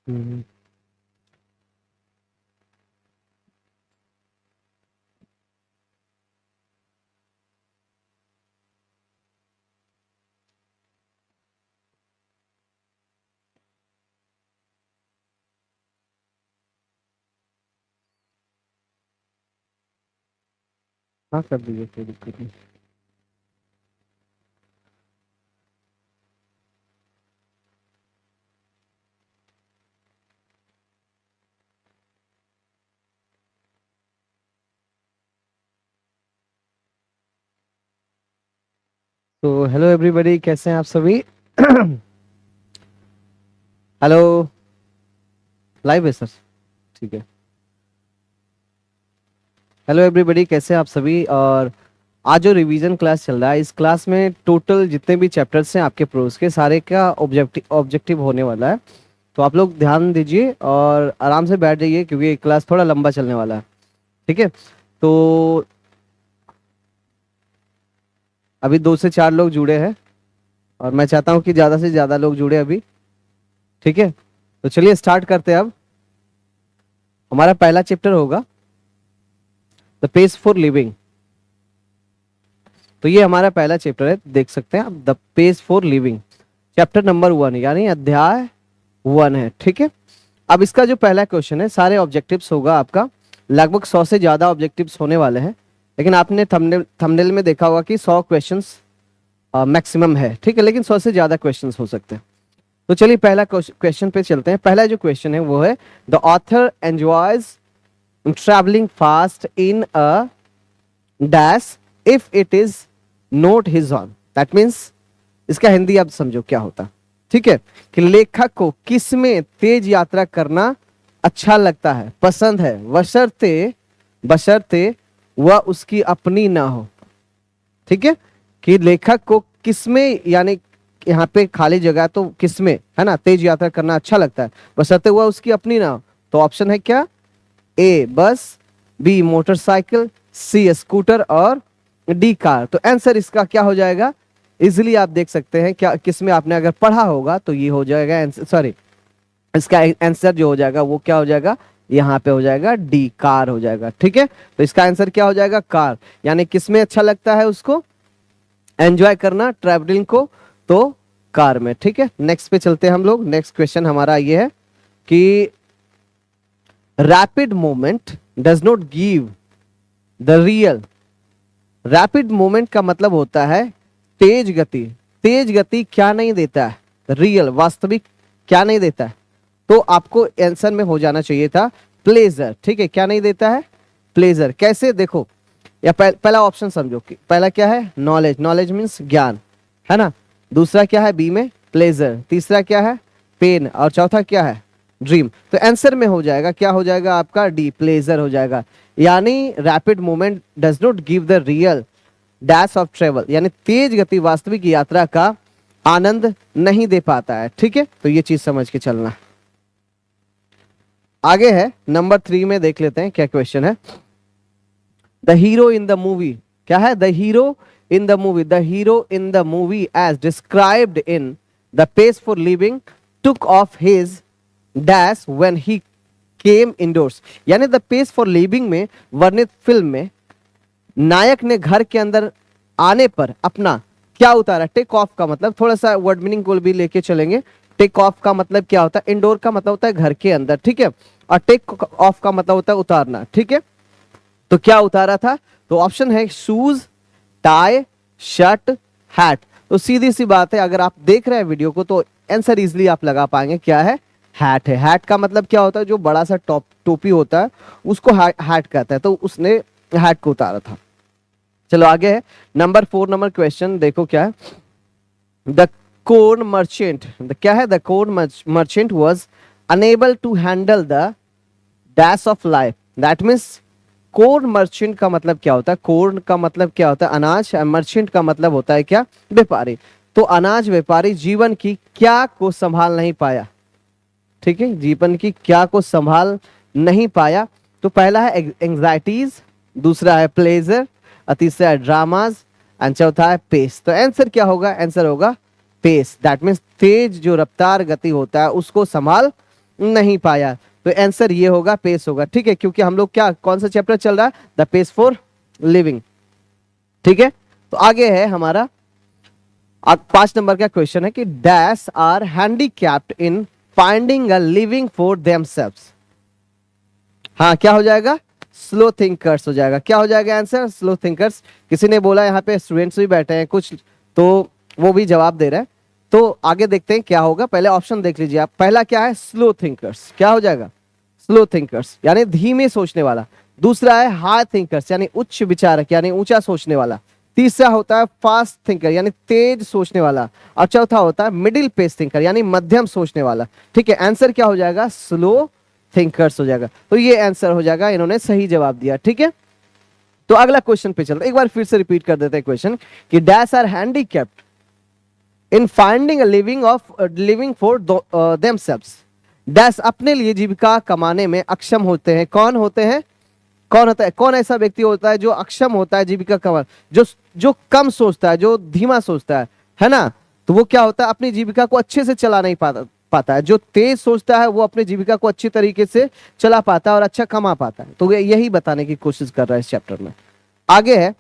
हम्म। हाँ कर दीजिए, कोई दिक्कत नहीं। तो हेलो एवरीबॉडी, कैसे हैं आप सभी? हेलो। लाइव है सर? ठीक है। हेलो एवरीबॉडी, कैसे हैं आप सभी? और आज जो रिवीजन क्लास चल रहा है, इस क्लास में टोटल जितने भी चैप्टर्स हैं आपके प्रोज के, सारे का ऑब्जेक्टिव ऑब्जेक्टिव होने वाला है। तो आप लोग ध्यान दीजिए और आराम से बैठ जाइए, क्योंकि ये क्लास थोड़ा लंबा चलने वाला है। ठीक है। तो अभी 2 से 4 लोग जुड़े हैं, और मैं चाहता हूँ कि ज़्यादा से ज़्यादा लोग जुड़े अभी। ठीक है। तो चलिए स्टार्ट करते हैं अब। हमारा पहला चैप्टर होगा द पेज फॉर लिविंग। तो ये हमारा पहला चैप्टर है, देख सकते हैं आप, the page for living, chapter number 1 यानी अध्याय 1 है। ठीक है। अब इसका जो पहला क्वेश्चन है, सारे ऑब्जेक्टिव्स होगा आपका, लगभग 100 से ज्यादा ऑब्जेक्टिव्स होने वाले हैं। लेकिन आपने थंबनेल में देखा होगा कि 100 क्वेश्चंस मैक्सिमम है। ठीक है, लेकिन 100 से ज्यादा क्वेश्चंस हो सकते हैं। तो चलिए पहला क्वेश्चन पे चलते हैं। पहला जो क्वेश्चन है वो है, the author enjoys travelling fast in a dash if it is note his on. That means, इसका हिंदी आप समझो क्या होता। ठीक है, कि लेखक को किस में तेज यात्रा करना अच्छा लगता है, पसंद है, बशर्ते बशर्ते वह उसकी अपनी ना हो। ठीक है, कि लेखक को किस में, यानी यहाँ पे खाली जगह तो किस में है ना, तेज यात्रा करना अच्छा लगता है, बशर्ते वह उसकी अपनी ना हो। तो ऑप्शन है क्या? ए बस, बी मोटरसाइकिल, सी स्कूटर, और डी कार। तो आंसर इसका क्या हो जाएगा? इजिली आप देख सकते हैं, क्या किस में आपने अगर पढ़ा होगा तो ये हो जाएगा आंसर, सॉरी, इसका आंसर जो हो जाएगा वो क्या हो जाएगा, यहाँ पे हो जाएगा डी, कार हो जाएगा। ठीक है, तो इसका आंसर क्या हो जाएगा? कार। यानी किस में अच्छा लगता है उसको एंजॉय करना, ट्रैवलिंग को? तो कार में। ठीक है, नेक्स्ट पे चलते हैं हम लोग। नेक्स्ट क्वेश्चन हमारा ये है कि rapid movement does not give the real. Rapid movement का मतलब होता है तेज गति। तेज गति क्या नहीं देता है? रियल, वास्तविक क्या नहीं देता है? तो आपको आंसर में हो जाना चाहिए था प्लेजर। ठीक है, क्या नहीं देता है? प्लेजर। कैसे? देखो, या पहला ऑप्शन समझो कि पहला क्या है? नॉलेज। नॉलेज मीन्स ज्ञान, है ना। दूसरा क्या है बी में? प्लेजर। तीसरा क्या है? पेन। और चौथा क्या है? ड्रीम। तो आंसर में हो जाएगा, क्या हो जाएगा आपका? डी, प्लेजर हो जाएगा। यानी rapid movement does not give the real dash of travel, यानी तेज गति वास्तविक यात्रा का आनंद नहीं दे पाता है। ठीक है, तो ये चीज समझ के चलना। आगे है नंबर 3 में, देख लेते हैं क्या क्वेश्चन है। The hero in the movie, क्या है? The hero in the movie, the hero in the movie as described in the page for living took off his dash when he came indoors. यानी the page for living में वर्णित film में नायक ने घर के अंदर आने पर अपना क्या उतारा? टेक ऑफ का मतलब, थोड़ा सा वर्ड मीनिंग को भी लेके चलेंगे। टेक ऑफ का मतलब क्या होता है? इंडोर का मतलब होता है घर के अंदर। ठीक है, और टेक ऑफ का मतलब होता है उतारना। ठीक है, तो क्या उतारा था? तो ऑप्शन है शूज, टाई, शर्ट, हैट। तो सीधी सी बात है, अगर आप देख रहे हैं वीडियो को तो आंसर इजिली आप लगा पाएंगे, क्या है? हैट है। हैट का मतलब क्या होता है? जो बड़ा सा टोपी होता है उसको हैट कहता है। तो उसने हैट को उतारा था। चलो आगे है नंबर 4 नंबर क्वेश्चन, देखो क्या है। द कोर्न मर्चेंट, क्या है? The corn merchant was unable to handle the dash of life. That means, corn merchant का मतलब क्या होता है? कोर्न का मतलब क्या होता है? अनाज। मर्चेंट का मतलब होता है क्या? व्यापारी। तो अनाज व्यापारी जीवन की क्या को संभाल नहीं पाया। ठीक है, जीवन की क्या को संभाल नहीं पाया। तो पहला है एंग्जाइटीज, दूसरा है प्लेजर, और तीसरा है ड्रामाज, एंड चौथा है पेस। तो आंसर क्या होगा? आंसर होगा पेस। दैट मीन्स तेज जो रफ्तार गति होता है उसको संभाल नहीं पाया। तो आंसर ये होगा, पेस होगा। ठीक है, क्योंकि हम लोग क्या, कौन सा चैप्टर चल रहा है, द पेस फॉर लिविंग। ठीक है, तो आगे है हमारा 5 नंबर का क्वेश्चन है कि dash are handicapped in finding a living for themselves. हाँ, क्या हो जाएगा, स्लो थिंकर्स हो जाएगा। क्या हो जाएगा आंसर, स्लो थिंकर्स। किसी ने बोला, यहाँ पे स्टूडेंट्स भी बैठे हैं कुछ, तो वो भी जवाब दे रहे हैं। तो आगे देखते हैं क्या होगा। पहले ऑप्शन देख लीजिए आप। पहला क्या है, स्लो थिंकर्स। क्या हो जाएगा, स्लो थिंकर्स यानी धीमे सोचने वाला। दूसरा है हाई थिंकर्स यानी उच्च विचारक यानी ऊंचा सोचने वाला। तीसरा होता है फास्ट थिंकर यानी तेज सोचने वाला। और चौथा होता है मिडिल पेस थिंकर यानी मध्यम सोचने वाला। ठीक है, आंसर क्या हो जाएगा, स्लो थिंकर्स हो जाएगा। तो ये आंसर हो जाएगा, इन्होंने सही जवाब दिया। ठीक है, तो अगला क्वेश्चन पे चलते, एक बार फिर से रिपीट कर देते हैं क्वेश्चन कि dash are handicapped in finding a living for themselves. Dash अपने लिए जीविका कमाने में अक्षम होते हैं। कौन होते हैं, कौन होता है, कौन ऐसा व्यक्ति होता है जो अक्षम होता है जीविका कमाने, जो जो कम सोचता है, जो धीमा सोचता है ना। तो वो क्या होता है, अपनी जीविका को अच्छे से चला नहीं पाता है। जो तेज सोचता है वो अपनी जीविका को अच्छी तरीके से चला पाता है और अच्छा कमा पाता है। तो यही बताने की कोशिश कर रहा है इस चैप्टर में। आगे है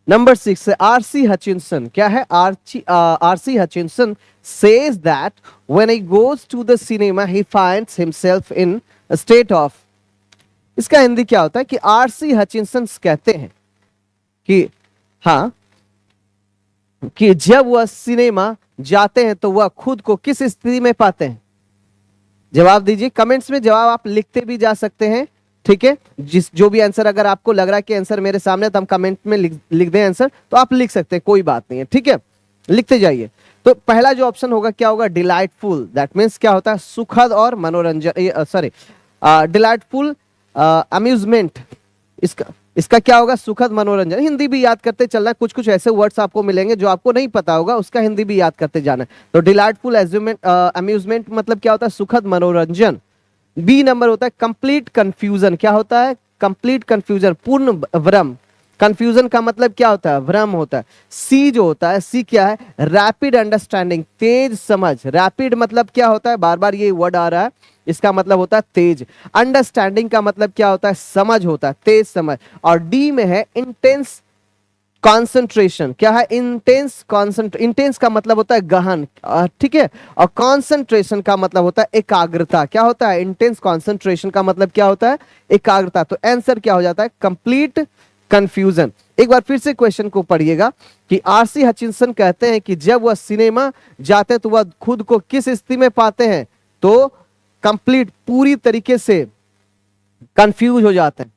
नंबर 6 है आरसी हचिंसन। क्या है, R C Hutchinson says that when he goes to the cinema he finds himself in state of. इसका हिंदी क्या होता है कि आरसी हचिंसन कहते हैं कि हाँ, कि जब वह सिनेमा जाते हैं तो वह खुद को किस स्थिति में पाते हैं। जवाब दीजिए, कमेंट्स में जवाब आप लिखते भी जा सकते हैं। ठीक है, जो भी आंसर अगर आपको लग रहा है कि आंसर मेरे सामने, तो हम कमेंट में लिख दें आंसर, तो आप लिख सकते हैं, कोई बात नहीं है। ठीक है, लिखते जाइए। तो पहला जो ऑप्शन होगा क्या होगा, डिलाइटफुल। दैट मीन्स क्या होता है, सुखद और मनोरंजन, सॉरी डिलाइटफुल अम्यूजमेंट। इसका क्या होगा, सुखद मनोरंजन। हिंदी भी याद करते चलना है, कुछ कुछ ऐसे वर्ड्स आपको मिलेंगे जो आपको नहीं पता होगा, उसका हिंदी भी याद करते जाना है। तो डिलाइटफुल अम्यूजमेंट मतलब क्या होता है, सुखद मनोरंजन। बी नंबर होता है कंप्लीट कंफ्यूजन। क्या होता है, कंप्लीट कंफ्यूजन, पूर्ण भ्रम। कंफ्यूजन का मतलब क्या होता है, भ्रम होता है। सी जो होता है, सी क्या है, रैपिड अंडरस्टैंडिंग, तेज समझ। रैपिड मतलब क्या होता है, बार बार ये वर्ड आ रहा है, इसका मतलब होता है तेज। अंडरस्टैंडिंग का मतलब क्या होता है, समझ होता है, तेज समझ। और डी में है इंटेंस कॉन्सेंट्रेशन। क्या है, इंटेंस का मतलब होता है गहन। ठीक है, और कॉन्सेंट्रेशन का मतलब होता है एकाग्रता। क्या होता है, इंटेंस कॉन्सेंट्रेशन का मतलब क्या होता है, एकाग्रता। तो आंसर क्या हो जाता है, कंप्लीट कंफ्यूजन। एक बार फिर से क्वेश्चन को पढ़िएगा कि आरसी हचिंसन कहते हैं कि जब वह सिनेमा जाते हैं तो वह खुद को किस स्थिति में पाते हैं, तो कंप्लीट, पूरी तरीके से कंफ्यूज हो जाते हैं।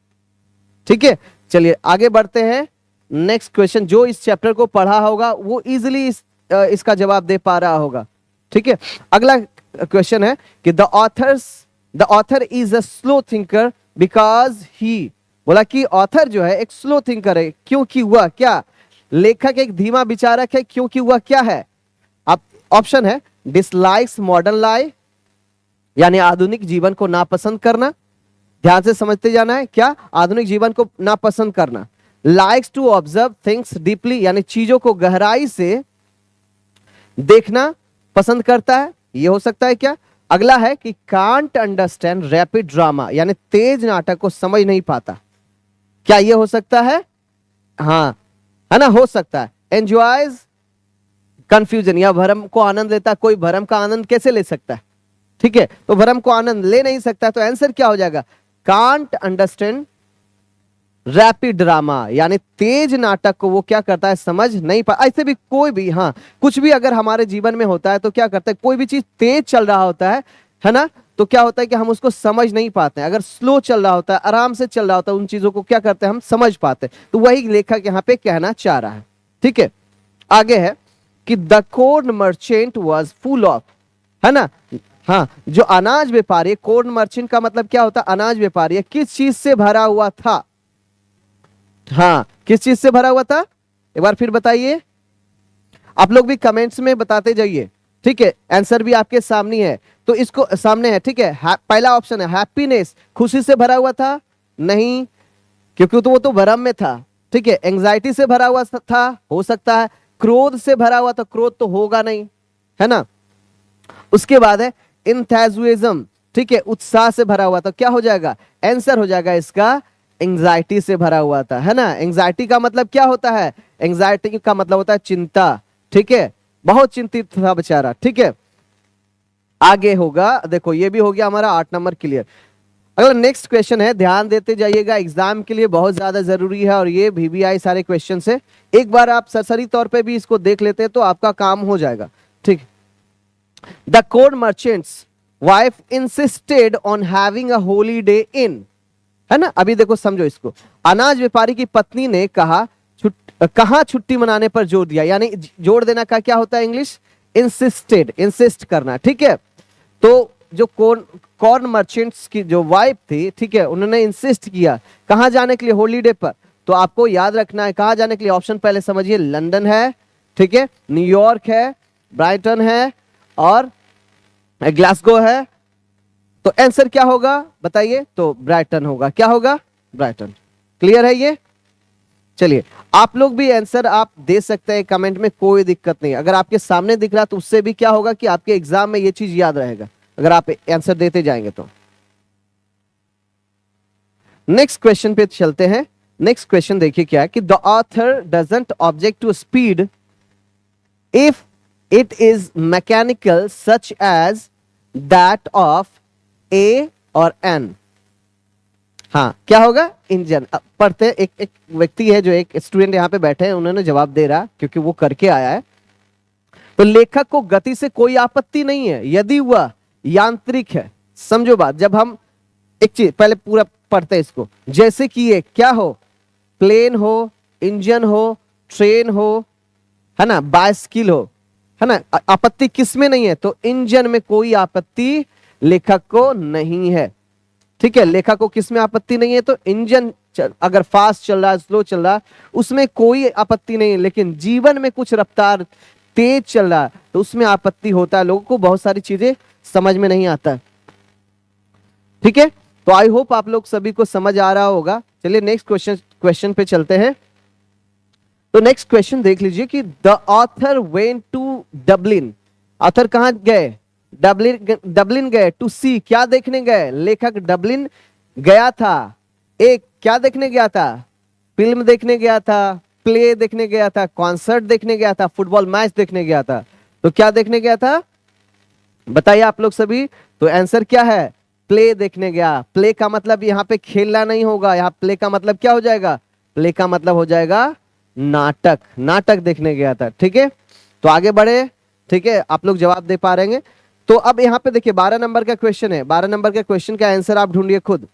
ठीक है, चलिए आगे बढ़ते हैं। नेक्स्ट क्वेश्चन, जो इस चैप्टर को पढ़ा होगा वो इजीली इसका जवाब दे पा रहा होगा। ठीक है, अगला क्वेश्चन है कि the author is a slow thinker because he. बोला कि ऑथर जो है एक स्लो थिंकर है, क्योंकि वह क्या, लेखक एक धीमा विचारक है, क्योंकि वह क्या है। अब ऑप्शन है डिसलाइक्स मॉडर्न लाइफ यानी आधुनिक जीवन को नापसंद करना। ध्यान से समझते जाना है, क्या, आधुनिक जीवन को नापसंद करना। Likes to observe things deeply यानी चीजों को गहराई से देखना पसंद करता है, ये हो सकता है क्या। अगला है कि कांट अंडरस्टैंड रैपिड ड्रामा यानी तेज नाटक को समझ नहीं पाता। क्या ये हो सकता है, हाँ, है ना, हो सकता है। एंजॉयज कंफ्यूजन या भ्रम को आनंद लेता है। कोई भ्रम का आनंद कैसे ले सकता है, ठीक है, तो भ्रम को आनंद ले नहीं सकता। तो आंसर क्या हो जाएगा, कांट अंडरस्टैंड रैपिड ड्रामा यानी तेज नाटक को वो क्या करता है, समझ नहीं पा। ऐसे भी कोई भी, हाँ, कुछ भी अगर हमारे जीवन में होता है तो क्या करता है, कोई भी चीज तेज चल रहा होता है ना, तो क्या होता है कि हम उसको समझ नहीं पाते हैं। अगर स्लो चल रहा होता है, आराम से चल रहा होता है, उन चीजों को क्या करते हैं, हम समझ पाते हैं। तो वही लेखक यहाँ पे कहना चाह रहा है। ठीक है, आगे है कि the corn merchant was full of, है ना, हाँ, जो अनाज व्यापारी, कॉर्न मर्चेंट का मतलब क्या होता है, अनाज व्यापारी, किस चीज से भरा हुआ था। हाँ, किस चीज से भरा हुआ था, एक बार फिर बताइए। आप लोग भी कमेंट्स में बताते जाइए। ठीक है, आंसर भी आपके सामने है, तो इसको सामने है। ठीक है, पहला ऑप्शन है हैप्पीनेस, खुशी से भरा हुआ था, नहीं, क्योंकि तो वो तो भ्रम में था। ठीक है, एंजाइटी से भरा हुआ था, हो सकता है। क्रोध से भरा हुआ था, क्रोध तो होगा नहीं, है ना। उसके बाद है इंथुजियाज्म, ठीक है, उत्साह से भरा हुआ था। क्या हो जाएगा? आंसर हो जाएगा इसका एंजाइटी से भरा हुआ था, है ना। एंजाइटी का मतलब क्या होता है? एंजाइटी का मतलब होता है चिंता, ठीक है, बहुत चिंतित था बेचारा, ठीक है। आगे होगा, देखो ये भी हो गया हमारा 8 नंबर क्लियर। अगला नेक्स्ट क्वेश्चन है, ध्यान देते जाइएगा, एग्जाम के लिए बहुत ज्यादा जरूरी है और ये VBI सारे क्वेश्चन है। एक बार आप सरसरी तौर पे भी इसको देख लेते हैं तो आपका काम हो जाएगा, ठीक। The code merchant's wife insisted on having a holiday in, है ना। अभी देखो समझो इसको, अनाज व्यापारी की पत्नी ने कहा कहां छुट्टी मनाने पर जोर दिया, यानी जोर देना का क्या होता है इंग्लिश? इंसिस्टेड, इंसिस्ट करना, ठीक है। तो जो कॉर्न मर्चेंट्स की जो वाइफ थी, ठीक है, उन्होंने इंसिस्ट किया कहां जाने के लिए? हॉलीडे पर। तो आपको याद रखना है कहां जाने के लिए। ऑप्शन पहले समझिए, लंदन है, ठीक है, न्यूयॉर्क है, ब्राइटन है और ग्लासगो है। तो आंसर क्या होगा बताइए? तो ब्राइटन होगा। क्या होगा? ब्राइटन। क्लियर है ये? चलिए, आप लोग भी आंसर आप दे सकते हैं कमेंट में, कोई दिक्कत नहीं। अगर आपके सामने दिख रहा तो उससे भी क्या होगा कि आपके एग्जाम में ये चीज याद रहेगा अगर आप आंसर देते जाएंगे तो। नेक्स्ट क्वेश्चन पे चलते हैं। नेक्स्ट क्वेश्चन देखिए क्या है कि the author doesn't object to speed if it is mechanical such as that of a और एन। हाँ, क्या होगा? इंजन। पढ़ते एक व्यक्ति है, जो एक स्टूडेंट यहाँ पे बैठे हैं, उन्होंने जवाब दे रहा क्योंकि वो करके आया है। तो लेखक को गति से कोई आपत्ति नहीं है यदि वह यांत्रिक है। समझो बात, जब हम एक चीज पहले पूरा पढ़ते हैं इसको, जैसे कि ये क्या हो? प्लेन हो, इंजन हो, ट्रेन हो, है ना, बाइसिकल हो, है ना। आपत्ति किस में नहीं है? तो इंजन में कोई आपत्ति लेखक को नहीं है, ठीक है। लेखक को किस में आपत्ति नहीं है? तो इंजन अगर फास्ट चल रहा है, स्लो चल रहा है, उसमें कोई आपत्ति नहीं है। लेकिन जीवन में कुछ रफ्तार तेज चल रहा है तो उसमें आपत्ति होता है। लोगों को बहुत सारी चीजें समझ में नहीं आता, ठीक है। तो आई होप आप लोग सभी को समझ आ रहा होगा। चलिए नेक्स्ट क्वेश्चन पे चलते हैं। तो नेक्स्ट क्वेश्चन देख लीजिए कि the author went to Dublin. Author कहां गए? डबलिन गए। टू सी, क्या देखने गए? लेखक डबलिन गया था। एक क्या देखने गया था? फिल्म देखने गया था, प्ले देखने गया था, कॉन्सर्ट देखने गया था, फुटबॉल मैच देखने गया था। तो क्या देखने गया था बताइए आप लोग सभी? तो आंसर क्या है? प्ले देखने गया। प्ले का मतलब यहाँ पे खेलना नहीं होगा, यहाँ प्ले का मतलब क्या हो जाएगा? प्ले का मतलब हो जाएगा नाटक। नाटक देखने गया था, ठीक है। तो आगे बढ़े, ठीक है, आप लोग जवाब दे पा रहे हैं। तो अब यहाँ पे देखिए 12 नंबर का क्वेश्चन है। 12 नंबर के क्वेश्चन का आंसर आप ढूंढिए खुद।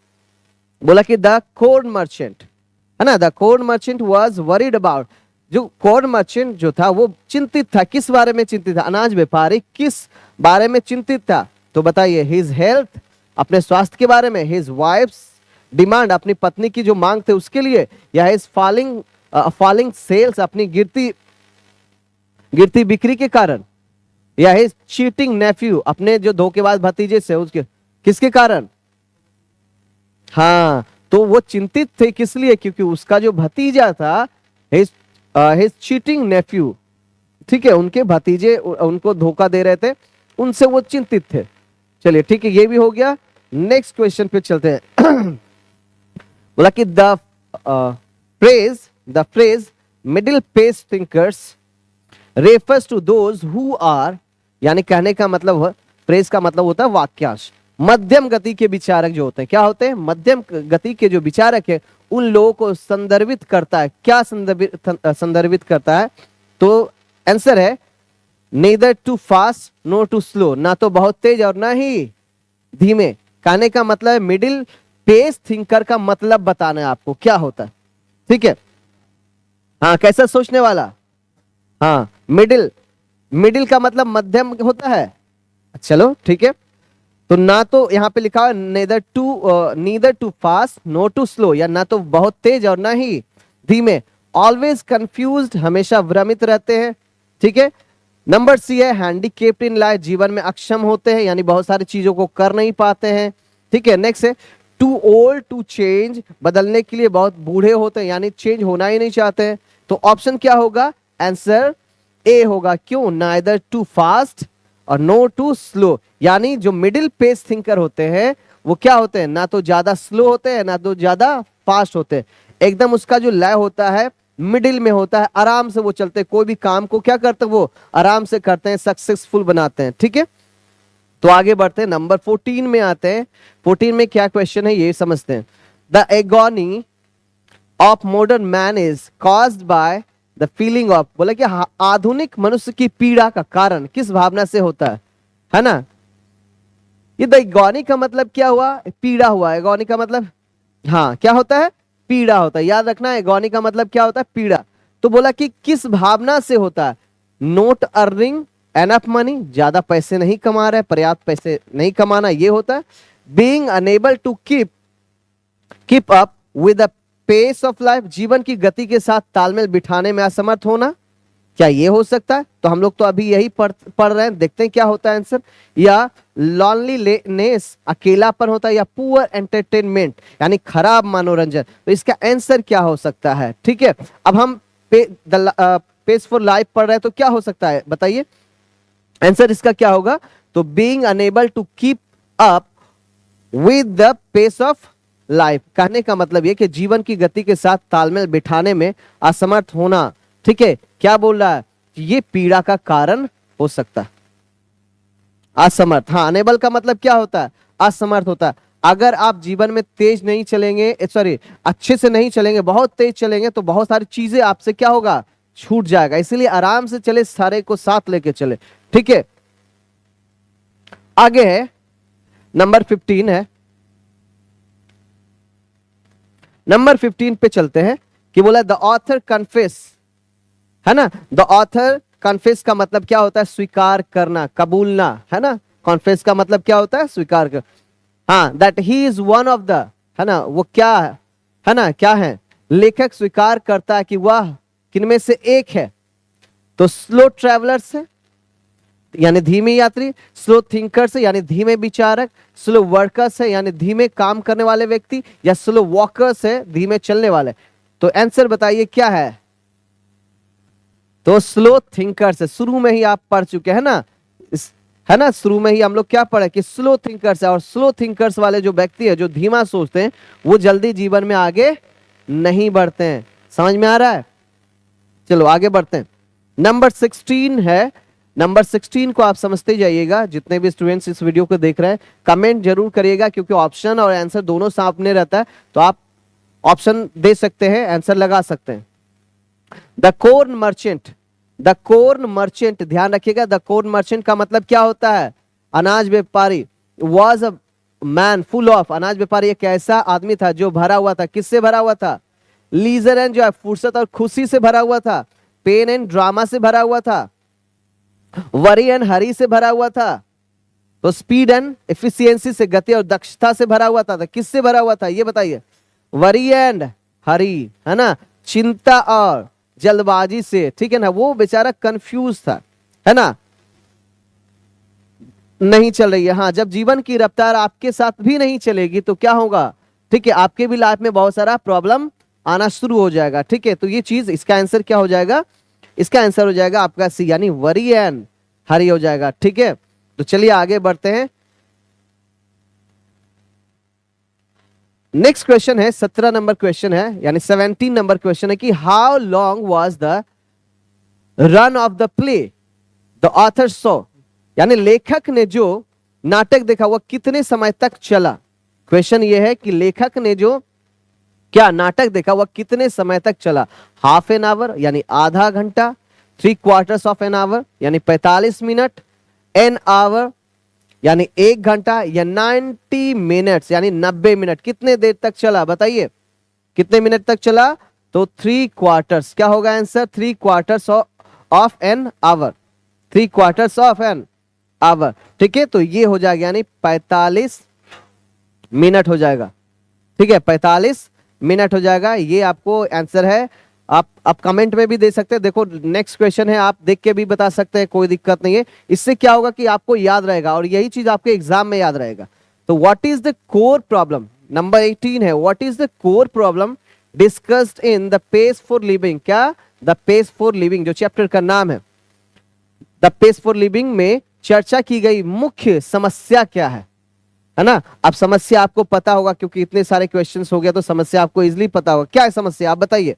बोला कि द कॉर्न मर्चेंट, है ना, the corn merchant was worried about. जो कॉर्न मर्चेंट जो था वो चिंतित था। किस बारे में चिंतित था? अनाज व्यापारी किस बारे में चिंतित था? तो बताइए, हिज हेल्थ, अपने स्वास्थ्य के बारे में, हिज वाइफ्स डिमांड, अपनी पत्नी की जो मांग थे उसके लिए, या हिज फॉलिंग सेल्स, अपनी गिरती बिक्री के कारण, या हिज चीटिंग नेफ्यू, अपने जो धोखेबाज भतीजे से उसके किसके कारण? हाँ, तो वो चिंतित थे किस लिए? क्योंकि उसका जो भतीजा था, हिज चीटिंग नेफ्यू, ठीक है, उनके भतीजे उनको धोखा दे रहे थे, उनसे वो चिंतित थे। चलिए ठीक है, ये भी हो गया। नेक्स्ट क्वेश्चन पे चलते हैं। बोला कि the phrase middle pace thinkers refers to those who are, यानी कहने का मतलब, फ्रेज का मतलब होता है वाक्यांश। मध्यम गति के विचारक जो होते हैं, क्या होते हैं? मध्यम गति के जो विचारक है उन लोगों को संदर्भित करता है। क्या संदर्भित करता है? तो आंसर है neither too fast no too slow, ना तो बहुत तेज और ना ही धीमे। कहने का मतलब है मिडिल पेस थिंकर का मतलब बताना है आपको क्या होता है, ठीक है। हाँ, कैसा सोचने वाला? हाँ, मिडिल का मतलब मध्यम होता है। चलो ठीक है, तो ना तो यहाँ पे लिखा है neither too fast no too slow, या ना तो बहुत तेज और ना ही धीमे। ऑलवेज कंफ्यूज्ड, हमेशा भ्रमित रहते हैं, ठीक है। नंबर सी है हैंडीकेप्ड इन लाइफ, जीवन में अक्षम होते हैं, यानी बहुत सारी चीजों को कर नहीं पाते हैं, ठीक है। नेक्स्ट है टू ओल्ड टू चेंज, बदलने के लिए बहुत बूढ़े होते हैं, यानी चेंज होना ही नहीं चाहते हैं। तो ऑप्शन क्या होगा? आंसर ए होगा। क्यों? नाइदर टू फास्ट और नो टू स्लो, यानी जो मिडिल पेस थिंकर होते हैं वो क्या होते हैं, ना तो ज्यादा स्लो होते हैं ना तो ज्यादा फास्ट होते हैं, एकदम उसका जो लय होता है मिडिल में होता है, आराम से वो चलते हैं, कोई भी काम को क्या करते हैं वो आराम से करते हैं, सक्सेसफुल बनाते हैं। ठीक है, तो आगे बढ़ते हैं, नंबर 14 में आते हैं। 14 में क्या क्वेश्चन है ये समझते हैं। The agony of modern man is caused by the feeling of, बोला कि आधुनिक मनुष्य की पीड़ा का कारण किस भावना से होता है ना। ये द एगोनी का मतलब क्या हुआ, पीड़ा हुआ। एगोनी का मतलब हाँ क्या होता है, पीड़ा होता है, याद रखना। एगोनी का मतलब क्या होता है, पीड़ा। तो बोला कि किस भावना से होता है, नोट अर्निंग एनफ मनी, ज्यादा पैसे नहीं कमा रहे, पर्याप्त पैसे नहीं कमाना, ये होता है। Being able to keep up with the pace of life, जीवन की गति के साथ तालमेल बिठाने में असमर्थ होना, क्या ये हो सकता है। तो हम लोग तो अभी यही पढ़ रहे हैं, देखते हैं क्या होता है आंसर। या लॉनलीनेस, अकेलापन होता है, या पुअर एंटरटेनमेंट यानी खराब मनोरंजन। तो इसका आंसर क्या हो सकता है। ठीक है, अब हम पेस फॉर लाइफ पढ़ रहे हैं, तो क्या हो सकता है बताइए, आंसर इसका क्या होगा। तो being able to keep up with the pace of life, कहने का मतलब ये कि जीवन की गति के साथ तालमेल बिठाने में असमर्थ होना। ठीक है, क्या बोल रहा है कि ये पीड़ा का कारण हो सकता है। असमर्थ, हाँ, अनेबल का मतलब क्या होता है, असमर्थ होता है। अगर आप जीवन में तेज नहीं चलेंगे, सॉरी अच्छे से नहीं चलेंगे, बहुत तेज चलेंगे, तो बहुत सारी चीजें आपसे क्या होगा, छूट जाएगा। इसीलिए आराम से चले, सारे को साथ लेके चले। ठीक है, आगे है नंबर 15 है। नंबर 15 पे चलते हैं कि बोला द ऑथर कन्फेस, है ना। द ऑथर कन्फेस का मतलब क्या होता है, स्वीकार करना, कबूलना, है ना। कॉन्फेस का मतलब क्या होता है, स्वीकार कर। हाँ, that he is one of the, है ना, वो क्या है ना, क्या है, लेखक स्वीकार करता है कि वह किनमें से एक है। तो स्लो ट्रेवलर्स है यानी धीमे यात्री, स्लो थिंकर्स है यानी धीमे विचारक, स्लो वर्कर्स है यानी धीमे काम करने वाले व्यक्ति, या स्लो वॉकर्स है धीमे चलने वाले। तो आंसर बताइए क्या है। तो स्लो थिंकर्स है, शुरू में ही आप पढ़ चुके हैं ना, है ना, शुरू में ही हम लोग क्या पढ़े कि स्लो थिंकर्स है। और स्लो थिंकर्स वाले जो व्यक्ति है, जो धीमा सोचते हैं, वो जल्दी जीवन में आगे नहीं बढ़ते हैं। समझ में आ रहा है, चलो आगे बढ़ते हैं। नंबर 16 है। नंबर 16 को आप समझते जाइएगा, जितने भी स्टूडेंट्स इस वीडियो को देख रहे हैं कमेंट जरूर करिएगा, क्योंकि ऑप्शन और आंसर दोनों सामने रहता है, तो आप ऑप्शन दे सकते हैं, आंसर लगा सकते हैं। The corn merchant, the corn merchant, ध्यान रखिएगा, द कॉर्न मर्चेंट का मतलब क्या होता है, अनाज व्यापारी। Was a man full of, अनाज व्यापारी एक ऐसा आदमी था जो भरा हुआ था, किससे भरा हुआ था, लीजर एंड जो है फुर्सत और खुशी से भरा हुआ था, पेन एंड ड्रामा से भरा हुआ था, वरी एंड हरी से भरा हुआ था, तो स्पीड एंड एफिशिएंसी से, गति और दक्षता से भरा हुआ था। तो किससे भरा हुआ था ये बताइए, वरी एंड हरी, है ना, चिंता और जल्दबाजी से। ठीक है ना, वो बेचारा कंफ्यूज था, है ना, नहीं चल रही है। हाँ, जब जीवन की रफ्तार आपके साथ भी नहीं चलेगी तो क्या होगा, ठीक है, आपके भी लाइफ में बहुत सारा प्रॉब्लम आना शुरू हो जाएगा। ठीक है, तो ये चीज, इसका आंसर क्या हो जाएगा, इसका आंसर हो जाएगा आपका सी, यानी वरी एंड हरी हो जाएगा। ठीक है, तो चलिए आगे बढ़ते हैं। नेक्स्ट क्वेश्चन है, 17 नंबर क्वेश्चन है, यानी 17 नंबर क्वेश्चन है कि how long was the run of the play the author saw, यानी लेखक ने जो नाटक देखा वह कितने समय तक चला। क्वेश्चन ये है कि लेखक ने जो क्या नाटक देखा वह कितने समय तक चला। हाफ एन आवर यानी आधा घंटा, 3/4 ऑफ एन आवर यानी 45 मिनट, एन आवर यानी 1 घंटा, या 90 मिनट्स यानी 90 मिनट। कितने देर तक चला बताइए, कितने मिनट तक चला। तो 3/4, क्या होगा answer, 3/4 of an hour, 3/4 of an hour. ठीक है, तो ये हो जाएगा यानी 45 मिनट हो जाएगा। ठीक है, 45 मिनट हो जाएगा, ये आपको आंसर है। आप कमेंट में भी दे सकते हैं। देखो नेक्स्ट क्वेश्चन है, आप देख के भी बता सकते हैं, कोई दिक्कत नहीं है। इससे क्या होगा कि आपको याद रहेगा, और यही चीज आपके एग्जाम में याद रहेगा। तो what is the core problem, number 18 है, what is the core problem discussed in the pace for living. क्या, द पेस फॉर लिविंग जो चैप्टर का नाम है, द पेस फॉर लिविंग में चर्चा की गई मुख्य समस्या क्या है ना। अब समस्या आपको पता होगा क्योंकि इतने सारे क्वेश्चंस हो गया, तो समस्या आपको इजीली पता होगा। क्या है समस्या, आप बताइए।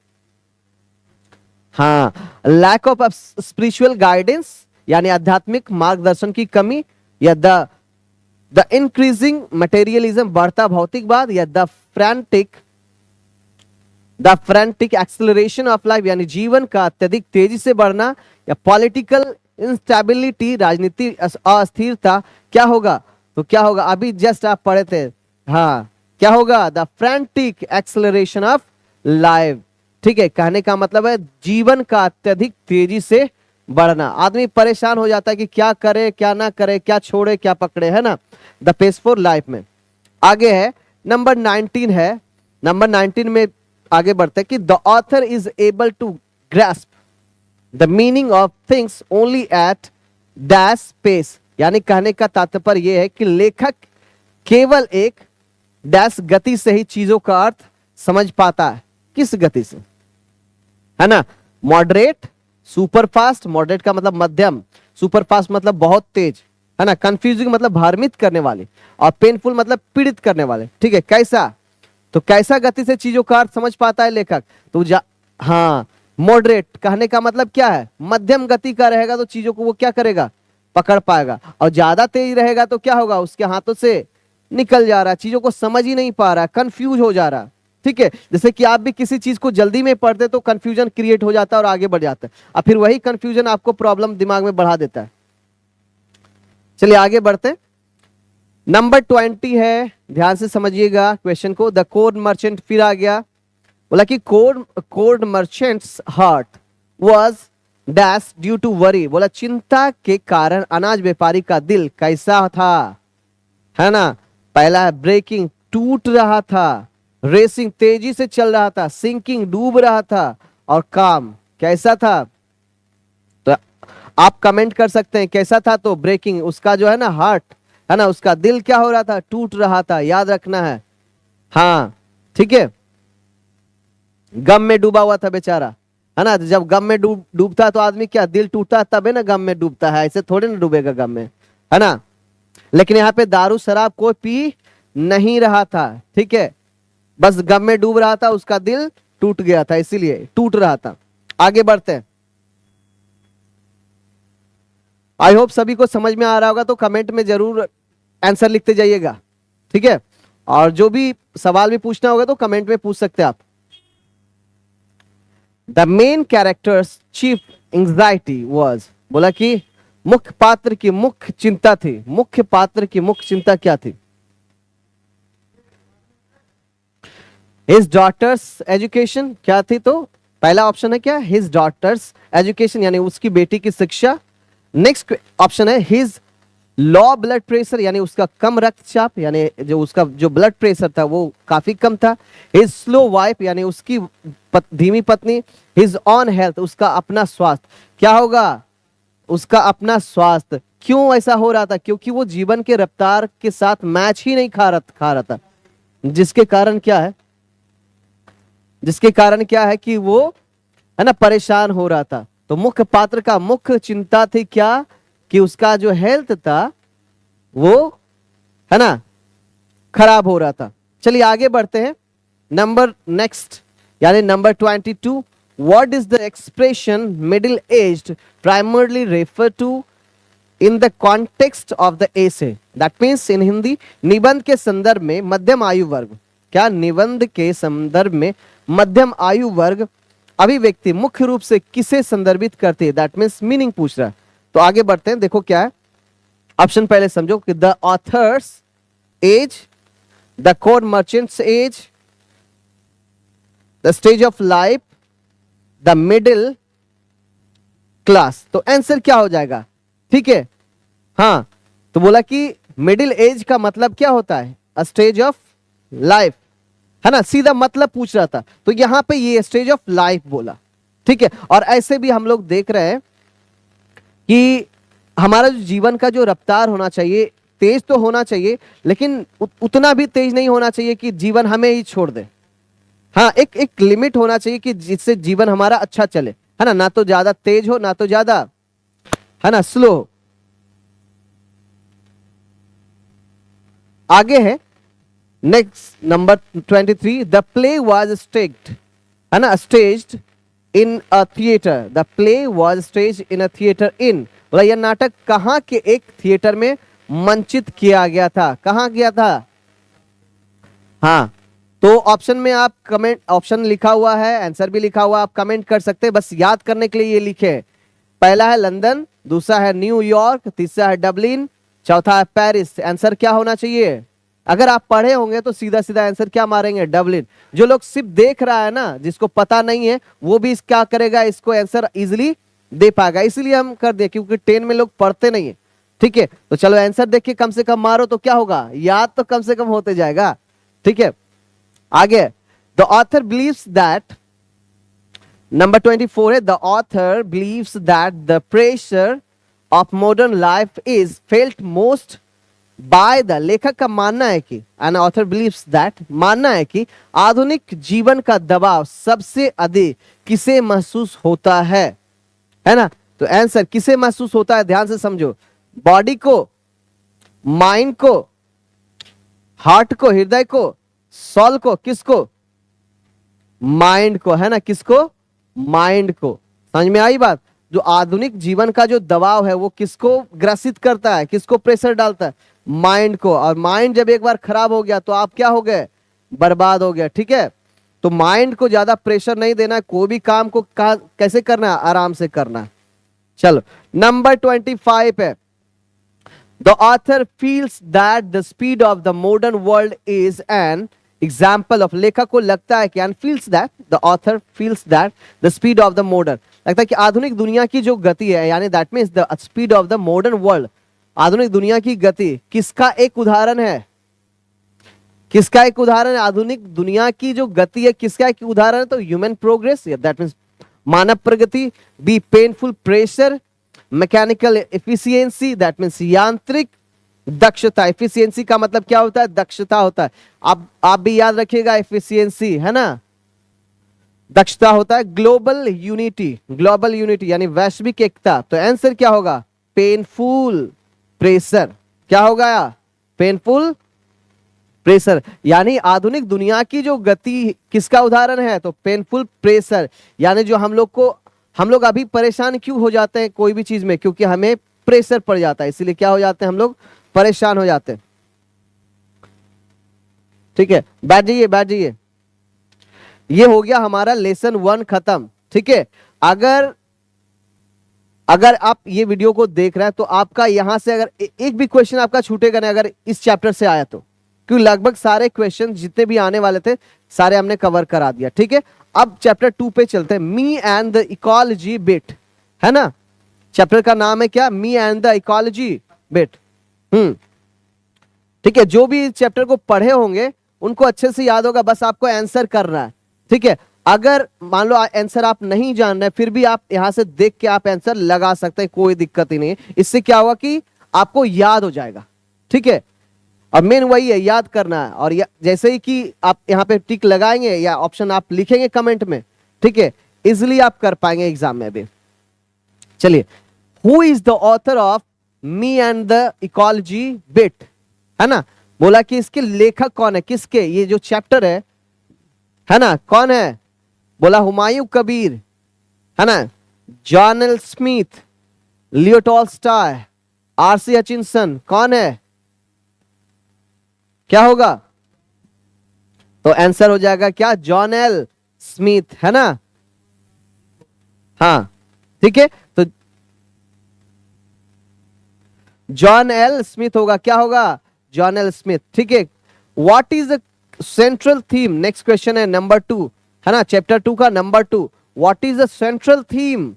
हाँ, लैक ऑफ स्पिरिचुअल गाइडेंस यानी आध्यात्मिक मार्गदर्शन की कमी, या द इंक्रीजिंग मटेरियलिज्म बढ़ता भौतिकवाद, या the frantic acceleration of life यानी जीवन का अत्यधिक तेजी से बढ़ना, या पॉलिटिकल इंस्टेबिलिटी राजनीति अस्थिरता। क्या होगा, तो क्या होगा, अभी जस्ट आप पढ़े थे। हाँ, क्या होगा, the frantic acceleration of life. ठीक है, कहने का मतलब है जीवन का अत्यधिक तेजी से बढ़ना। आदमी परेशान हो जाता है कि क्या करे क्या ना करे, क्या छोड़े क्या पकड़े, है ना। द पेस फॉर लाइफ में आगे है नंबर 19 है। नंबर 19 में आगे बढ़ते हैं कि the author is able to grasp the meaning of things only at dash space, यानी कहने का तात्पर्य यह है कि लेखक केवल एक डैश गति से ही चीजों का अर्थ समझ पाता है। किस गति से, है ना। मॉडरेट, सुपर फास्ट, मॉडरेट का मतलब मध्यम, सुपर फास्ट मतलब बहुत तेज, है ना। कंफ्यूजिंग मतलब भ्रमित करने वाले, और पेनफुल मतलब पीड़ित करने वाले। ठीक है, कैसा, तो कैसा गति से चीजों का अर्थ समझ पाता है लेखक, तो हाँ, मॉडरेट कहने का मतलब क्या है, मध्यम गति का रहेगा तो चीजों को वो क्या करेगा, पकड़ पाएगा। और ज्यादा तेज रहेगा तो क्या होगा, उसके हाथों से निकल जा रहा, चीजों को समझ ही नहीं पा रहा, कंफ्यूज हो जा रहा। ठीक है, जैसे कि आप भी किसी चीज को जल्दी में पढ़ते तो कंफ्यूजन क्रिएट हो जाता है और आगे बढ़ जाता है, और फिर वही कंफ्यूजन आपको प्रॉब्लम दिमाग में बढ़ा देता है। चलिए आगे बढ़ते। नंबर 20 है, ध्यान से समझिएगा क्वेश्चन को। द कोड मर्चेंट, फिर आ गया, बोला कि कोड merchant's heart was dash due to worry, बोला चिंता के कारण अनाज व्यापारी का दिल कैसा था, है ना। पहला है ब्रेकिंग, टूट रहा था, रेसिंग तेजी से चल रहा था, सिंकिंग डूब रहा था, और काम कैसा था। तो आप कमेंट कर सकते हैं कैसा था, तो ब्रेकिंग उसका जो है ना हार्ट, है ना, उसका दिल क्या हो रहा था, टूट रहा था, याद रखना है। हाँ ठीक है, गम में डूबा हुआ था बेचारा, है ना। जब गम में डूबता तो आदमी क्या, दिल टूटता है तब है ना गम में डूबता है, ऐसे थोड़े ना डूबेगा गम में, है ना। लेकिन यहाँ पे दारू शराब कोई पी नहीं रहा था, ठीक है, बस गम में डूब रहा था, उसका दिल टूट गया था, इसीलिए टूट रहा था। आगे बढ़ते हैं। आई होप सभी को समझ में आ रहा होगा, तो कमेंट में जरूर आंसर लिखते जाइएगा, ठीक है। और जो भी सवाल भी पूछना होगा तो कमेंट में पूछ सकते हैं आप। The main characters chief anxiety was, बोला कि मुख्य पात्र की मुख्य चिंता थी, मुख्य पात्र की मुख्य चिंता क्या थी। हिज डॉटर्स एजुकेशन, क्या थी, तो पहला ऑप्शन है क्या, हिज डॉटर्स एजुकेशन यानी उसकी बेटी की शिक्षा। नेक्स्ट ऑप्शन है हिज लो ब्लड प्रेशर यानी उसका कम रक्तचाप, यानी जो उसका जो ब्लड प्रेशर था वो काफी कम था। हिज स्लो वाइफ यानी उसकी धीमी पत्नी। हिज ऑन हेल्थ उसका अपना स्वास्थ्य, क्या होगा, उसका अपना स्वास्थ्य। क्यों ऐसा हो रहा था, क्योंकि वो जीवन के रफ्तार के साथ मैच ही नहीं खा रहा था, जिसके कारण क्या है, जिसके कारण क्या है कि वो है ना परेशान हो रहा था। तो मुख्य पात्र का मुख्य चिंता थी क्या, कि उसका जो हेल्थ था वो है ना खराब हो रहा था। चलिए आगे बढ़ते हैं। नंबर नेक्स्ट यानी number 22, what is the expression middle aged primarily refer to in the context of the essay, that means in Hindi, निबंध के संदर्भ में मध्यम आयु वर्ग, क्या निबंध के संदर्भ में मध्यम आयु वर्ग अभिव्यक्ति मुख्य रूप से किसे संदर्भित करती है, दैट मीन्स मीनिंग पूछ रहा है। तो आगे बढ़ते हैं, देखो क्या है ऑप्शन, पहले समझो कि the author's age, the code merchant's age, the stage of life, the middle class. तो आंसर क्या हो जाएगा, ठीक है। हाँ, तो बोला कि मिडिल एज का मतलब क्या होता है, अ स्टेज ऑफ लाइफ, है ना, सीधा मतलब पूछ रहा था, तो यहां पे ये स्टेज ऑफ लाइफ बोला, ठीक है। और ऐसे भी हम लोग देख रहे हैं कि हमारा जो जीवन का जो रफ्तार होना चाहिए, तेज तो होना चाहिए, लेकिन उतना भी तेज नहीं होना चाहिए कि जीवन हमें ही छोड़ दे। हाँ, एक एक लिमिट होना चाहिए कि जिससे जीवन हमारा अच्छा चले, है ना, ना तो ज्यादा तेज हो ना तो ज्यादा है ना स्लो। आगे है next number 23, the play was staged, है ना, staged in a theatre, the play was staged in a theatre in, बोला यह नाटक कहाँ के एक थिएटर में मंचित किया गया था, कहाँ किया था? हाँ, तो ऑप्शन में आप कमेंट, ऑप्शन लिखा हुआ है, आंसर भी लिखा हुआ, आप कमेंट कर सकते हैं, बस याद करने के लिए ये लिखे। पहला है लंदन, दूसरा है न्यूयॉर्क, तीसरा है डबलिन, चौथा है पेरिस। आंसर क्या होना चाहिए? अगर आप पढ़े होंगे तो सीधा सीधा आंसर क्या मारेंगे? डबलिन। जो लोग सिर्फ देख रहा है ना, जिसको पता नहीं है, वो भी क्या करेगा, इसको आंसर इजिली दे पाएगा। इसीलिए हम कर दे, क्योंकि 10 में लोग पढ़ते नहीं है। ठीक है, तो चलो आंसर देख के कम से कम मारो तो क्या होगा, याद तो कम से कम होते जाएगा। ठीक है, आगे the author believes that, number 24 है the author believes that the pressure of modern life is felt most by the, लेखक का मानना है कि, एन ऑथर बिलीव्स दैट, मानना है कि आधुनिक जीवन का दबाव सबसे अधिक किसे महसूस होता है ना? तो आंसर किसे महसूस होता है, ध्यान से समझो, बॉडी को, माइंड को, हार्ट को, हृदय को, सोल को, किसको? माइंड को, है ना, किसको? माइंड को। समझ में आई बात? जो आधुनिक जीवन का जो दबाव है वो किसको ग्रसित करता है, किसको प्रेशर डालता है? माइंड को। और माइंड जब एक बार खराब हो गया तो आप क्या हो गए? बर्बाद हो गया। ठीक है, तो माइंड को ज्यादा प्रेशर नहीं देना है, कोई भी काम को कैसे करना है? आराम से करना है। चलो नंबर 25 है the author feels that the speed of the modern world is an example of, लेखक को लगता है कि, and feels that, the author feels that the speed of the modern, लगता है कि आधुनिक दुनिया की जो गति है, यानी that means the speed of the modern world, आधुनिक दुनिया की गति किसका एक उदाहरण है? किसका एक उदाहरण है? आधुनिक दुनिया की जो गति है किसका एक उदाहरण है? तो human progress, that means Manav Pragati. B painful pressure, mechanical efficiency, that means यांत्रिक दक्षता। एफिशिएंसी का मतलब क्या होता है? दक्षता होता है। आप भी याद रखिएगा, एफिशिएंसी, है ना, दक्षता होता है। ग्लोबल यूनिटी, ग्लोबल यूनिटी यानी वैश्विक एकता। तो आंसर क्या होगा? Painful pressure. क्या होगा? Painful pressure. यानी आधुनिक दुनिया की जो गति किसका उदाहरण है? तो पेनफुल प्रेशर। यानी जो हम लोग अभी परेशान क्यों हो जाते हैं कोई भी चीज में? क्योंकि हमें प्रेशर पड़ जाता है, इसीलिए क्या हो जाते हैं हम लोग? परेशान हो जाते हैं। ठीक है, बैठ जाइए, बैठ जाइए। ये हो गया हमारा लेसन 1 खत्म। ठीक है, अगर आप ये वीडियो को देख रहे हैं तो आपका यहां से अगर एक भी क्वेश्चन आपका छूटेगा नहीं अगर इस चैप्टर से आया तो, क्योंकि लगभग सारे क्वेश्चन जितने भी आने वाले थे सारे हमने कवर करा दिया। ठीक है, अब चैप्टर 2 पे चलते हैं, मी एंड द इकोलॉजी बिट, है ना। चैप्टर का नाम है क्या? मी एंड द इकोलॉजी बिट। ठीक है, जो भी चैप्टर को पढ़े होंगे उनको अच्छे से याद होगा, बस आपको आंसर करना है। ठीक है, अगर मान लो आंसर आप नहीं जान रहे फिर भी आप यहां से देख के आप आंसर लगा सकते हैं, कोई दिक्कत ही नहीं। इससे क्या होगा कि आपको याद हो जाएगा। ठीक है, और मेन वही है, याद करना है। और जैसे ही कि आप यहाँ पे टिक लगाएंगे या ऑप्शन आप लिखेंगे कमेंट में, ठीक है, इजिली आप कर पाएंगे एग्जाम में भी। चलिए, who is the author of me and the ecology bit, है ना। बोला कि इसके लेखक कौन है, किसके, ये जो चैप्टर है ना, कौन है? बोला हुमायूं कबीर, है ना, John L Smith, Leo Tolstoy, RC Hutchinson. कौन है? क्या होगा? तो आंसर हो जाएगा क्या? जॉन एल स्मिथ, है ना। हाँ, ठीक है, तो जॉन एल स्मिथ होगा। क्या होगा? John L Smith. ठीक है, what is the central theme, next question है नंबर 2, है ना, चैप्टर 2 का number 2। What is the central theme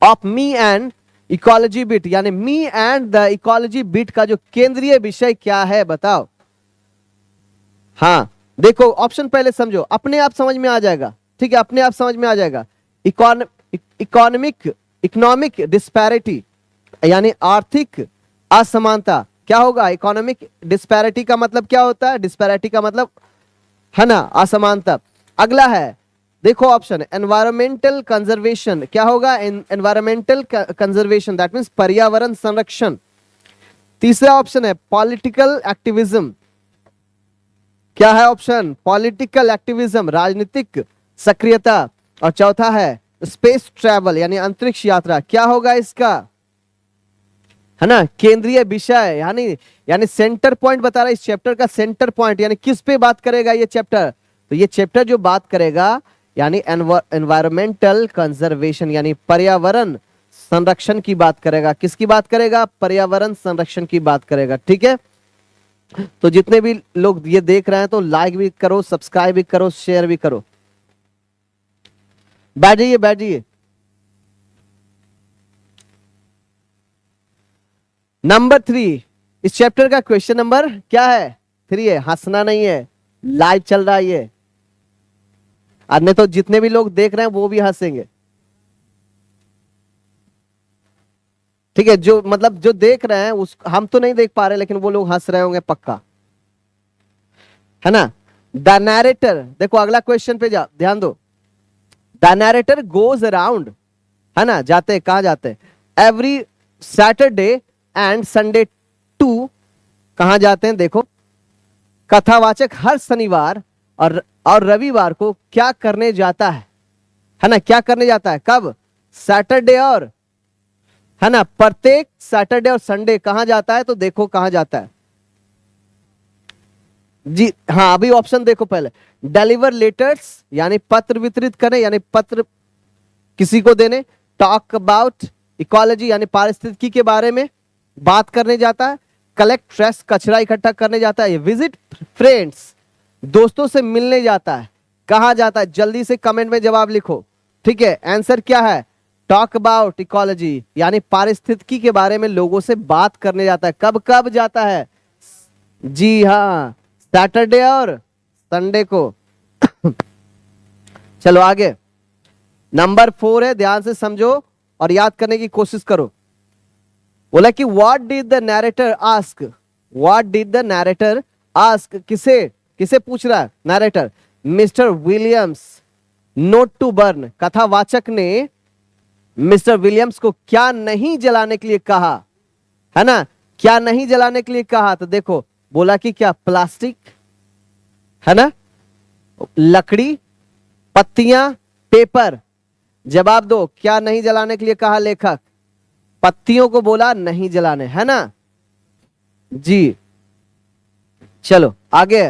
of me and ecology bit, यानी me and the ecology bit का जो केंद्रीय विषय क्या है, बताओ। हाँ, देखो ऑप्शन पहले समझो, अपने आप समझ में आ जाएगा। ठीक है, अपने आप समझ में आ जाएगा। इकोनॉमिक डिस्पैरिटी यानी आर्थिक असमानता। क्या होगा? इकोनॉमिक डिस्पैरिटी का मतलब क्या होता है? डिस्पैरिटी का मतलब, है ना, असमानता। अगला है, देखो ऑप्शन, एनवायरमेंटल कंजर्वेशन। क्या होगा? एनवायरमेंटल कंजर्वेशन, दैट मींस पर्यावरण संरक्षण। तीसरा ऑप्शन है पॉलिटिकल एक्टिविज्म। क्या है ऑप्शन? पॉलिटिकल एक्टिविज्म, राजनीतिक सक्रियता। और चौथा है स्पेस ट्रैवल यानी अंतरिक्ष यात्रा। क्या होगा इसका? है ना, केंद्रीय विषय यानी यानी सेंटर पॉइंट बता रहा है इस चैप्टर का। सेंटर पॉइंट यानी किस पे बात करेगा ये चैप्टर? तो ये चैप्टर जो बात करेगा यानी एनवायरमेंटल कंजर्वेशन यानी पर्यावरण संरक्षण की बात करेगा। किसकी बात करेगा? पर्यावरण संरक्षण की बात करेगा। ठीक है, तो जितने भी लोग ये देख रहे हैं तो लाइक भी करो, सब्सक्राइब भी करो, शेयर भी करो। बैठ जाइए, बैठ जाइए। नंबर 3, इस चैप्टर का क्वेश्चन नंबर क्या है? 3 है, हंसना नहीं है, लाइव चल रहा है ये। और नहीं तो जितने भी लोग देख रहे हैं वो भी हंसेंगे। ठीक है, जो मतलब जो देख रहे हैं उस हम तो नहीं देख पा रहे लेकिन वो लोग हंस रहे होंगे पक्का, है ना। द नैरेटर, देखो अगला क्वेश्चन पे जा ध्यान दो। द नैरेटर गोज अराउंड, है ना, जाते कहां जाते हैं? Every Saturday and Sunday too, कहां जाते हैं? देखो, कथावाचक हर शनिवार और रविवार को क्या करने जाता है ना, क्या करने जाता है? कब? सैटरडे और, है ना, प्रत्येक सैटरडे और संडे कहां जाता है? तो देखो कहां जाता है जी। हाँ, अभी ऑप्शन देखो पहले। डिलीवर लेटर्स यानी पत्र वितरित करें यानी पत्र किसी को देने। टॉक अबाउट इकोलॉजी यानी पारिस्थितिकी के बारे में बात करने जाता है। कलेक्ट ट्रैश कचरा इकट्ठा करने जाता है। विजिट फ्रेंड्स दोस्तों से मिलने जाता है। कहां जाता है? जल्दी से कमेंट में जवाब लिखो। ठीक है, आंसर क्या है? टॉक अबाउट इकोलॉजी यानी पारिस्थितिकी के बारे में लोगों से बात करने जाता है। कब कब जाता है? जी हाँ, सैटरडे और संडे को। चलो आगे, नंबर 4 है, ध्यान से समझो और याद करने की कोशिश करो। बोला कि what did the narrator ask, what did the narrator ask, किसे किसे पूछ रहा है narrator? Mister Williams not to burn, कथावाचक ने मिस्टर विलियम्स को क्या नहीं जलाने के लिए कहा, है ना, क्या नहीं जलाने के लिए कहा? तो देखो बोला कि क्या? प्लास्टिक, है ना, लकड़ी, पत्तियां, पेपर। जवाब दो, क्या नहीं जलाने के लिए कहा लेखक? पत्तियों को बोला नहीं जलाने, है ना जी। चलो आगे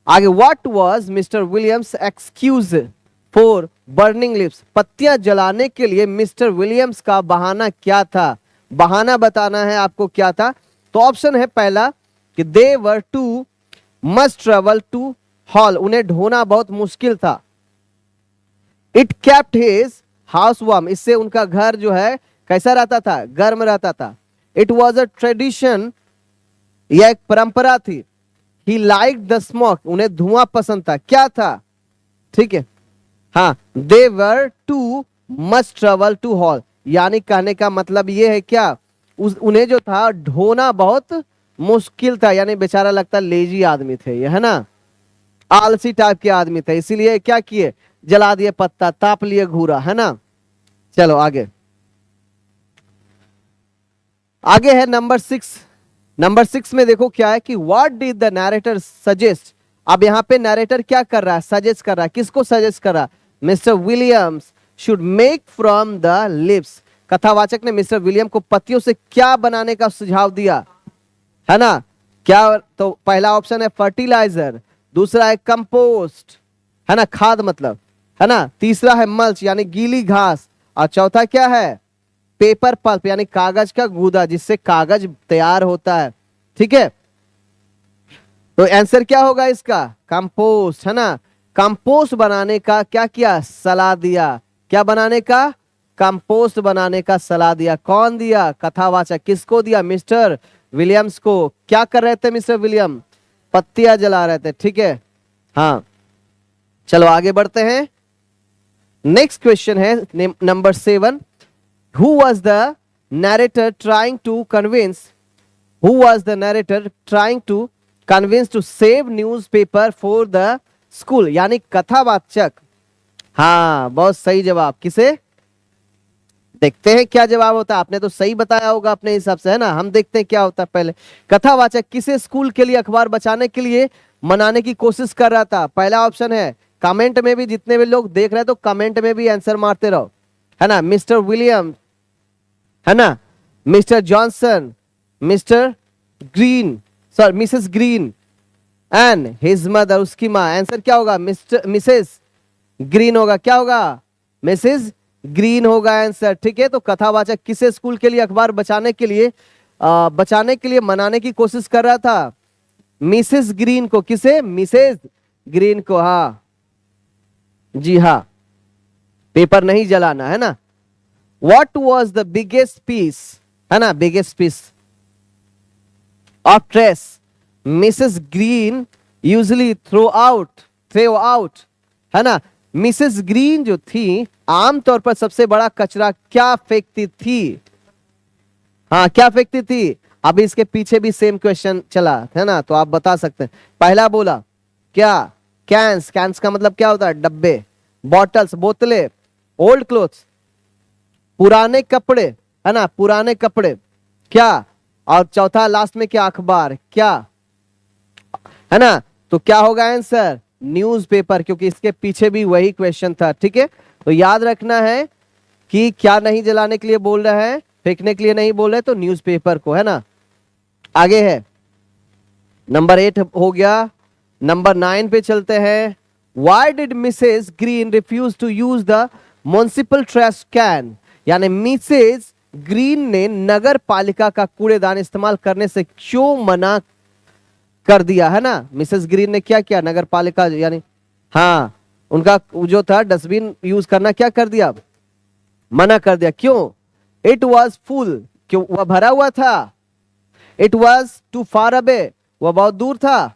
आगे। What was mister Williams excuse for burning lips, पत्तियां जलाने के लिए मिस्टर विलियम्स का बहाना क्या था? बहाना बताना है आपको क्या था। तो ऑप्शन है पहला कि they were too much trouble to haul, उन्हें ढोना बहुत मुश्किल था। It kept his house warm, इससे उनका घर जो है कैसा रहता था? गर्म रहता था। इट वॉज अ ट्रेडिशन, यह एक परंपरा थी। ही लाइक द स्मोक, उन्हें धुआं पसंद था। क्या था? ठीक है, हाँ, they were too much trouble to haul यानी कहने का मतलब ये है क्या? उन्हें जो था ढोना बहुत मुश्किल था, यानी बेचारा लगता लेजी आदमी थे ये, है ना, आलसी टाइप के आदमी थे, इसीलिए क्या किए? जला दिए पत्ता, ताप लिए घूरा, है ना। चलो आगे आगे है नंबर 6। नंबर 6 में देखो क्या है कि what did the narrator suggest. अब यहां पे नैरेटर क्या कर रहा है? सजेस्ट कर रहा है। किसको सजेस्ट कर रहा है? Mister Williams should make from the lips, कथावाचक ने मिस्टर विलियम को पत्तियों से क्या बनाने का सुझाव दिया, है ना। क्या? तो पहला ऑप्शन है फर्टिलाइजर, दूसरा है कंपोस्ट, है ना, खाद मतलब, है ना, तीसरा है मल्च यानी गीली घास, और चौथा क्या है? पेपर पल्प यानी कागज का गूदा जिससे कागज तैयार होता है। ठीक है, तो आंसर क्या होगा इसका? कंपोस्ट, है ना। कंपोस्ट बनाने का क्या किया? सलाह दिया। क्या बनाने का? कंपोस्ट बनाने का सलाह दिया। कौन दिया? कथावाचक। किसको दिया? मिस्टर विलियम्स को। क्या कर रहे थे मिस्टर विलियम? पत्तियां जला रहे थे। ठीक है, हाँ, चलो आगे बढ़ते हैं। नेक्स्ट क्वेश्चन है number 7। Who was the narrator trying to convince? Who was the narrator trying to convince to save newspaper for the school? यानी कथावाचक, हाँ बहुत सही जवाब। किसे? देखते हैं क्या जवाब होता है। आपने तो सही बताया होगा अपने हिसाब से, है ना। हम देखते हैं क्या होता है पहले। कथावाचक किसे स्कूल के लिए अखबार बचाने के लिए मनाने की कोशिश कर रहा था। पहला ऑप्शन है, कमेंट में भी जितने भी लोग देख रहे हैं तो कमेंट में भी आंसर मारते रहो, है ना। मिस्टर विलियम, है ना, mister Johnson, mister green, sorry Mrs green and his mother, उसकी माँ। आंसर क्या होगा, मिस्टर मिसेस ग्रीन होगा। क्या होगा, मिसेस ग्रीन होगा आंसर। ठीक है, तो कथावाचक किसे स्कूल के लिए अखबार बचाने के लिए मनाने की कोशिश कर रहा था। मिसेस ग्रीन को। किसे, मिसेस ग्रीन को। हाँ जी हाँ, पेपर नहीं जलाना, है ना। What was the biggest piece, है ना, biggest piece of dress Mrs Green usually throw out, है ना। मिसेस ग्रीन जो थी आमतौर पर सबसे बड़ा कचरा क्या फेंकती थी। हाँ, क्या फेंकती थी। अभी इसके पीछे भी सेम क्वेश्चन चला है ना, तो आप बता सकते हैं। पहला बोला क्या, कैंस, कैंस का मतलब क्या होता है, डब्बे। बॉटल्स, बोतलें। ओल्ड क्लोथ्स, पुराने कपड़े, है ना, पुराने कपड़े। क्या, और चौथा लास्ट में क्या, अखबार। क्या, है ना, तो क्या होगा आंसर, न्यूज़पेपर, क्योंकि इसके पीछे भी वही क्वेश्चन था। ठीक है, तो याद रखना है कि क्या नहीं जलाने के लिए बोल रहे हैं, फेंकने के लिए नहीं बोल रहे, तो न्यूज़पेपर को, है ना। आगे है, नंबर 8 हो गया। नंबर 9 पे चलते हैं। Why did Mrs Green refuse to use the municipal trash can, यानी मिसेस ग्रीन ने नगर पालिका का कूड़ेदान इस्तेमाल करने से क्यों मना कर दिया, है ना। मिसेस ग्रीन ने क्या किया, नगर पालिका यानी, हाँ, उनका जो था डस्टबिन यूज करना क्या कर दिया, मना कर दिया। क्यों, इट वॉज फुल, क्यों, वह भरा हुआ था। It was too far away, वह बहुत दूर था।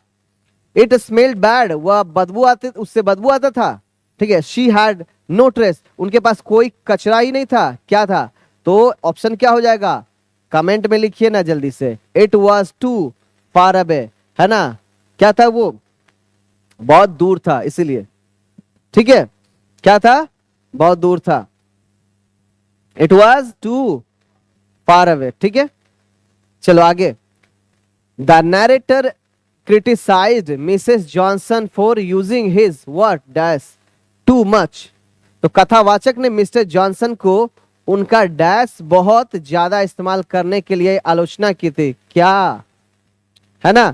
इट स्मेल्ड बैड, वह बदबू आते, उससे बदबू आता था। ठीक है, शी हैड नो ट्रेस, उनके पास कोई कचरा ही नहीं था। क्या था, तो ऑप्शन क्या हो जाएगा, कमेंट में लिखिए ना जल्दी से। It was too far away, है ना, क्या था वो, बहुत दूर था इसीलिए। ठीक है, क्या था, बहुत दूर था। It was too far away. ठीक है, चलो आगे। The narrator criticized Mrs. Johnson for using his what dash too much, तो कथावाचक ने मिस्टर जॉनसन को उनका डैश बहुत ज्यादा इस्तेमाल करने के लिए आलोचना की थी। क्या, है ना।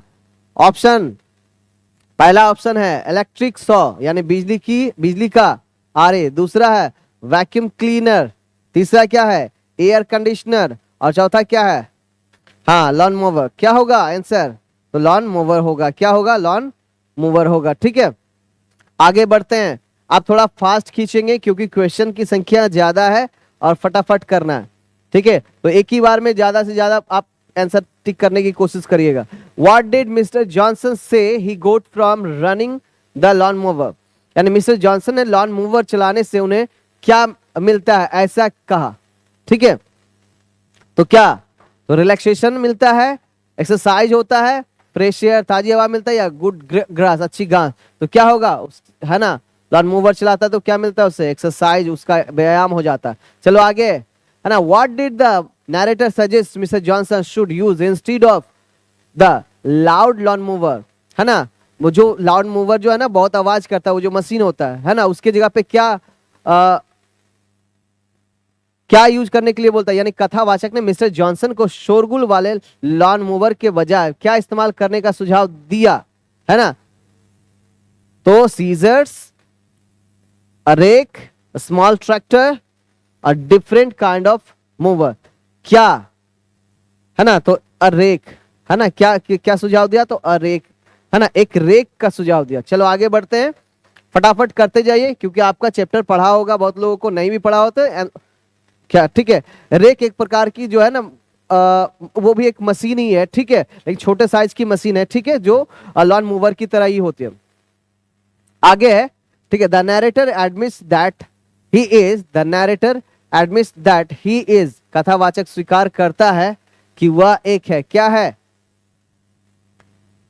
ऑप्शन, पहला ऑप्शन है इलेक्ट्रिक सॉ, यानी बिजली का आरे। दूसरा है वैक्यूम क्लीनर। तीसरा क्या है, एयर कंडीशनर। और चौथा क्या है, हाँ, लॉन मूवर। क्या होगा आंसर, तो लॉन मूवर होगा। क्या होगा, लॉन मूवर होगा। ठीक है, आगे बढ़ते हैं। आप थोड़ा फास्ट खींचेंगे क्योंकि क्वेश्चन की संख्या ज्यादा है और फटाफट करना है। ठीक है, तो एक ही बार में ज्यादा से ज्यादा आप आंसर टिक करने की कोशिश करिएगा। What did Mr Johnson say he got from running the lawn mower, यानी मिस्टर जॉनसन ने लॉन मूवर चलाने से उन्हें क्या मिलता है, ऐसा कहा। ठीक है, तो क्या, तो रिलैक्सेशन मिलता है, एक्सरसाइज होता है, फ्रेश एयर, ताजी हवा मिलता है, या गुड ग्रास, अच्छी घास। तो क्या होगा, है ना, लॉन मूवर चलाता है तो क्या मिलता है उससे, एक्सरसाइज, उसका व्यायाम हो जाता है। चलो आगे, है ना। What did the narrator suggest Mr Johnson should use instead of the loud lawn mower, है ना। वो जो लाउड मूवर जो है ना, बहुत आवाज करता है, वो जो मशीन होता है ना, उसके जगह पे क्या यूज करने के लिए बोलता है, यानी कथावाचक ने मिस्टर जॉनसन को शोरगुल वाले लॉन मूवर के बजाय क्या इस्तेमाल करने का सुझाव दिया, है ना। तो scissors, a rake, small tractor, a different kind of mower. क्या, है ना, तो अ रेक, है ना। क्या क्या सुझाव दिया, तो अ रेक, है ना, एक रेक का सुझाव दिया। चलो आगे बढ़ते हैं, फटाफट करते जाइए क्योंकि आपका चैप्टर पढ़ा होगा, बहुत लोगों को नहीं भी पढ़ा होता। क्या, ठीक है, रेक एक प्रकार की जो है ना, वो भी एक मशीन ही है। ठीक है, एक छोटे साइज की मशीन है। ठीक है, जो लॉन मूवर की तरह ही होती है। आगे है, ठीक है, the narrator admits that he is, कथावाचक स्वीकार करता है कि वह एक है, क्या है,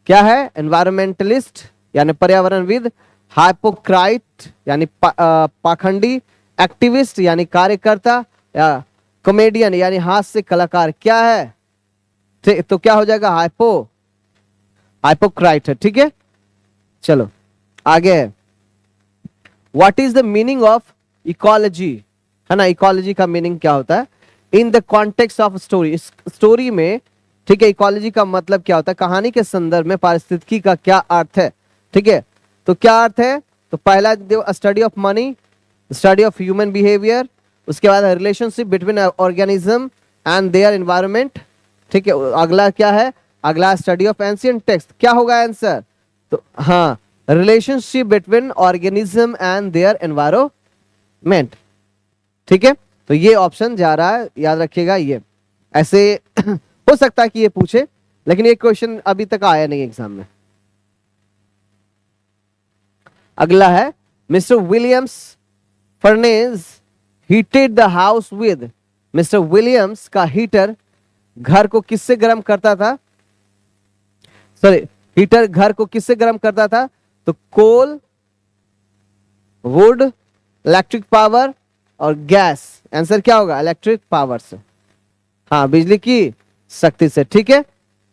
क्या है, एनवायरमेंटलिस्ट यानी पर्यावरणविद, हाइपोक्राइट यानी पाखंडी, एक्टिविस्ट यानी कार्यकर्ता, या कॉमेडियन यानी हास्य कलाकार क्या है, तो क्या हो जाएगा, हाइपोक्राइट है, ठीक है। चलो आगे है, what is the meaning of ecology, है ना, इकोलॉजी का मीनिंग क्या होता है, इन द कॉन्टेक्स्ट ऑफ स्टोरी, इस स्टोरी में, ठीक है, इकोलॉजी का मतलब क्या होता है, कहानी के संदर्भ में पारिस्थितिकी का क्या अर्थ है, ठीक है। तो क्या अर्थ है, तो पहला study of money, study of human behaviour, उसके बाद relationship between organism and their environment, ठीक है। अगला क्या है, अगला स्टडी ऑफ एंशिएंट टेक्स्ट, क्या होगा आंसर, तो हाँ, relationship between organism and their environment, ठीक है। तो ये ऑप्शन जा रहा है, याद रखिएगा ये, ऐसे हो सकता है कि ये पूछे, लेकिन ये क्वेश्चन अभी तक आया नहीं एग्जाम में। अगला है, mister Williams furnace heated the house with, mister Williams का हीटर घर को किससे गर्म करता था, सॉरी, हीटर घर को किससे गर्म करता था, तो कोल, वुड, इलेक्ट्रिक पावर और गैस, आंसर क्या होगा, इलेक्ट्रिक पावर से, हाँ, बिजली की शक्ति से, ठीक है।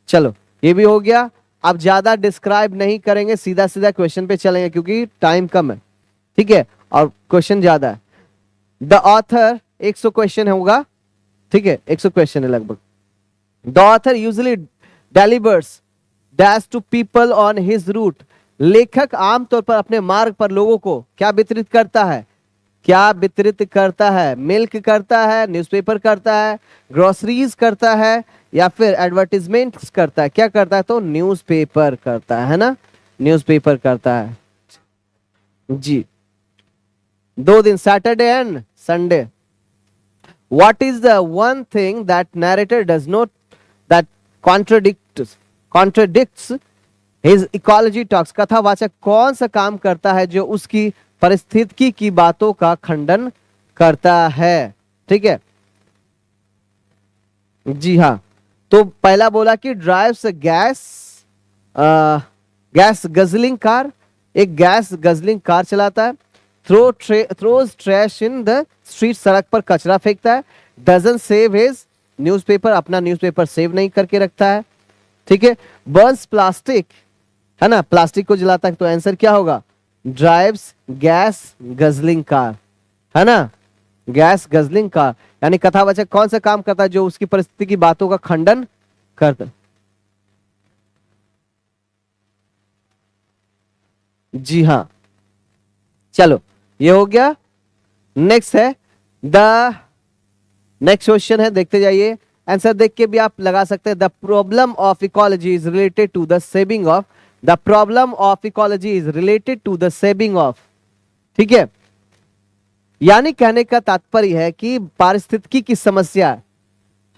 चलो ये भी हो गया, अब ज्यादा डिस्क्राइब नहीं करेंगे, सीधा सीधा क्वेश्चन पे चलेंगे क्योंकि टाइम कम है, ठीक है, और क्वेश्चन ज्यादा है। द ऑथर 100 क्वेश्चन होगा, ठीक है, 100 क्वेश्चन है लगभग। The author usually delivers dash to people on his route, लेखक आमतौर पर अपने मार्ग पर लोगों को क्या वितरित करता है, क्या वितरित करता है, मिल्क करता है, न्यूज़पेपर करता है, ग्रोसरीज करता है, या फिर एडवर्टीजमेंट्स करता है, क्या करता है, तो न्यूज़पेपर करता है ना, न्यूज़पेपर करता है जी। 2 दिन, Saturday and Sunday. What is the one thing that narrator does not, that contradicts his ecology talks, कथावाचक कौन सा काम करता है जो उसकी परिस्थितिकी की बातों का खंडन करता है, ठीक है जी हाँ। तो पहला बोला कि ड्राइव्स गैस गजलिंग कार, एक गैस गजलिंग कार चलाता है, throws trash in the street, सड़क पर कचरा फेंकता है, डजंट सेव हिज न्यूज़पेपर, अपना न्यूज़पेपर सेव नहीं करके रखता है, ठीक है। बर्न्स प्लास्टिक, है ना, प्लास्टिक को जलाता है, तो आंसर क्या होगा, ड्राइव्स गैस गजलिंग कार, है ना, गैस गजलिंग कार, यानी कथावाचक कौन सा काम करता है जो उसकी परिस्थिति की बातों का खंडन करता, जी हाँ। चलो ये हो गया। नेक्स्ट है द, नेक्स्ट क्वेश्चन है, देखते जाइए, आंसर देख के भी आप लगा सकते हैं। The problem of ecology is related to the saving of, the problem of ecology is related to the saving of, ठीक है, यानी कहने का तात्पर्य है कि पारिस्थितिकी की समस्या,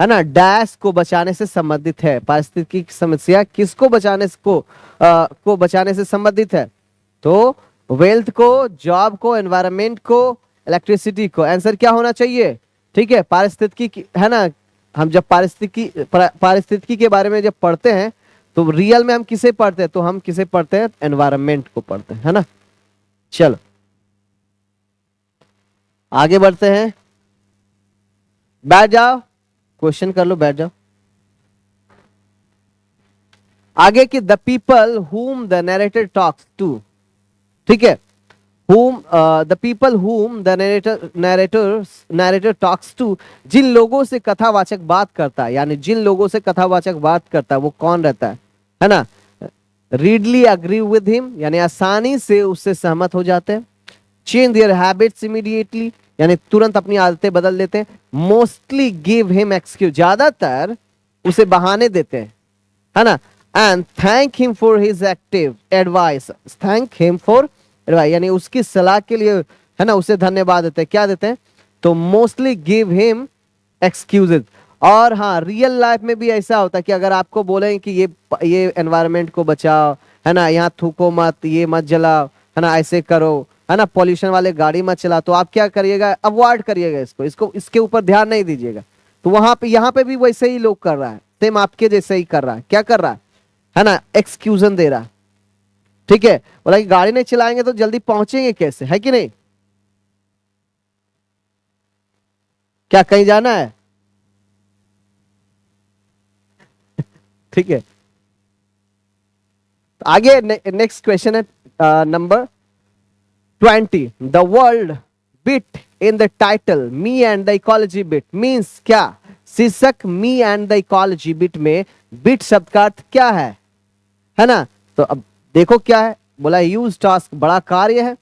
है ना, डैश को बचाने से संबंधित है, पारिस्थितिकी की समस्या किसको बचाने को बचाने से संबंधित है, तो वेल्थ को, जॉब को, एनवायरनमेंट को, इलेक्ट्रिसिटी को, आंसर क्या होना चाहिए, ठीक है, पारिस्थितिकी, है ना। हम जब पारिस्थितिकी के बारे में जब पढ़ते हैं तो रियल में हम किसे पढ़ते हैं, तो हम किसे पढ़ते हैं, एनवायरनमेंट को पढ़ते हैं, है ना। चलो आगे बढ़ते हैं, बैठ जाओ, क्वेश्चन कर लो, बैठ जाओ। आगे की, the people whom the narrator talks to, ठीक है, whom the people whom the narrator talks to, जिन लोगों से कथावाचक बात करता है, यानी जिन लोगों से कथावाचक बात करता है वो कौन रहता है ना, रीडली अग्री विद हिम, यानी आसानी से उससे सहमत हो जाते हैं, चेंज देयर हैबिट्स इमीडिएटली, यानी तुरंत अपनी आदतें बदल देते हैं, मोस्टली गिव हिम एक्सक्यूज, ज्यादातर उसे बहाने देते हैं, है ना, and thank him for his active advice, thank him for advice, यानी उसकी सलाह के लिए, है ना, उसे धन्यवाद देते हैं, क्या देते हैं, तो मोस्टली गिव हिम एक्सक्यूजेज। और हाँ, रियल लाइफ में भी ऐसा होता है कि अगर आपको बोले कि ये एनवायरनमेंट को बचाओ, है ना, यहाँ थूको मत, ये मत जलाओ, है ना, ऐसे करो, है ना, पॉल्यूशन वाले गाड़ी मत चला, तो आप क्या करिएगा, अवॉइड करिएगा इसको इसके ऊपर ध्यान नहीं दीजिएगा। तो वहां पे, यहाँ पे भी वैसे ही लोग कर रहा है, सेम आपके जैसे ही कर रहा है, क्या कर रहा है ना, एक्सक्यूजन दे रहा है, ठीक है, बोला कि गाड़ी नहीं चलाएंगे तो जल्दी पहुंचेंगे कैसे, है कि नहीं। क्या कहीं जाना है? ठीक है, आगे नेक्स्ट क्वेश्चन है number 20. The world bit in the title me and the ecology bit means क्या? शीर्षक मी एंड द इकोलॉजी बिट में बिट शब्द का अर्थ क्या है ना? तो अब देखो क्या है, बोला यूज टास्क बड़ा कार्य है,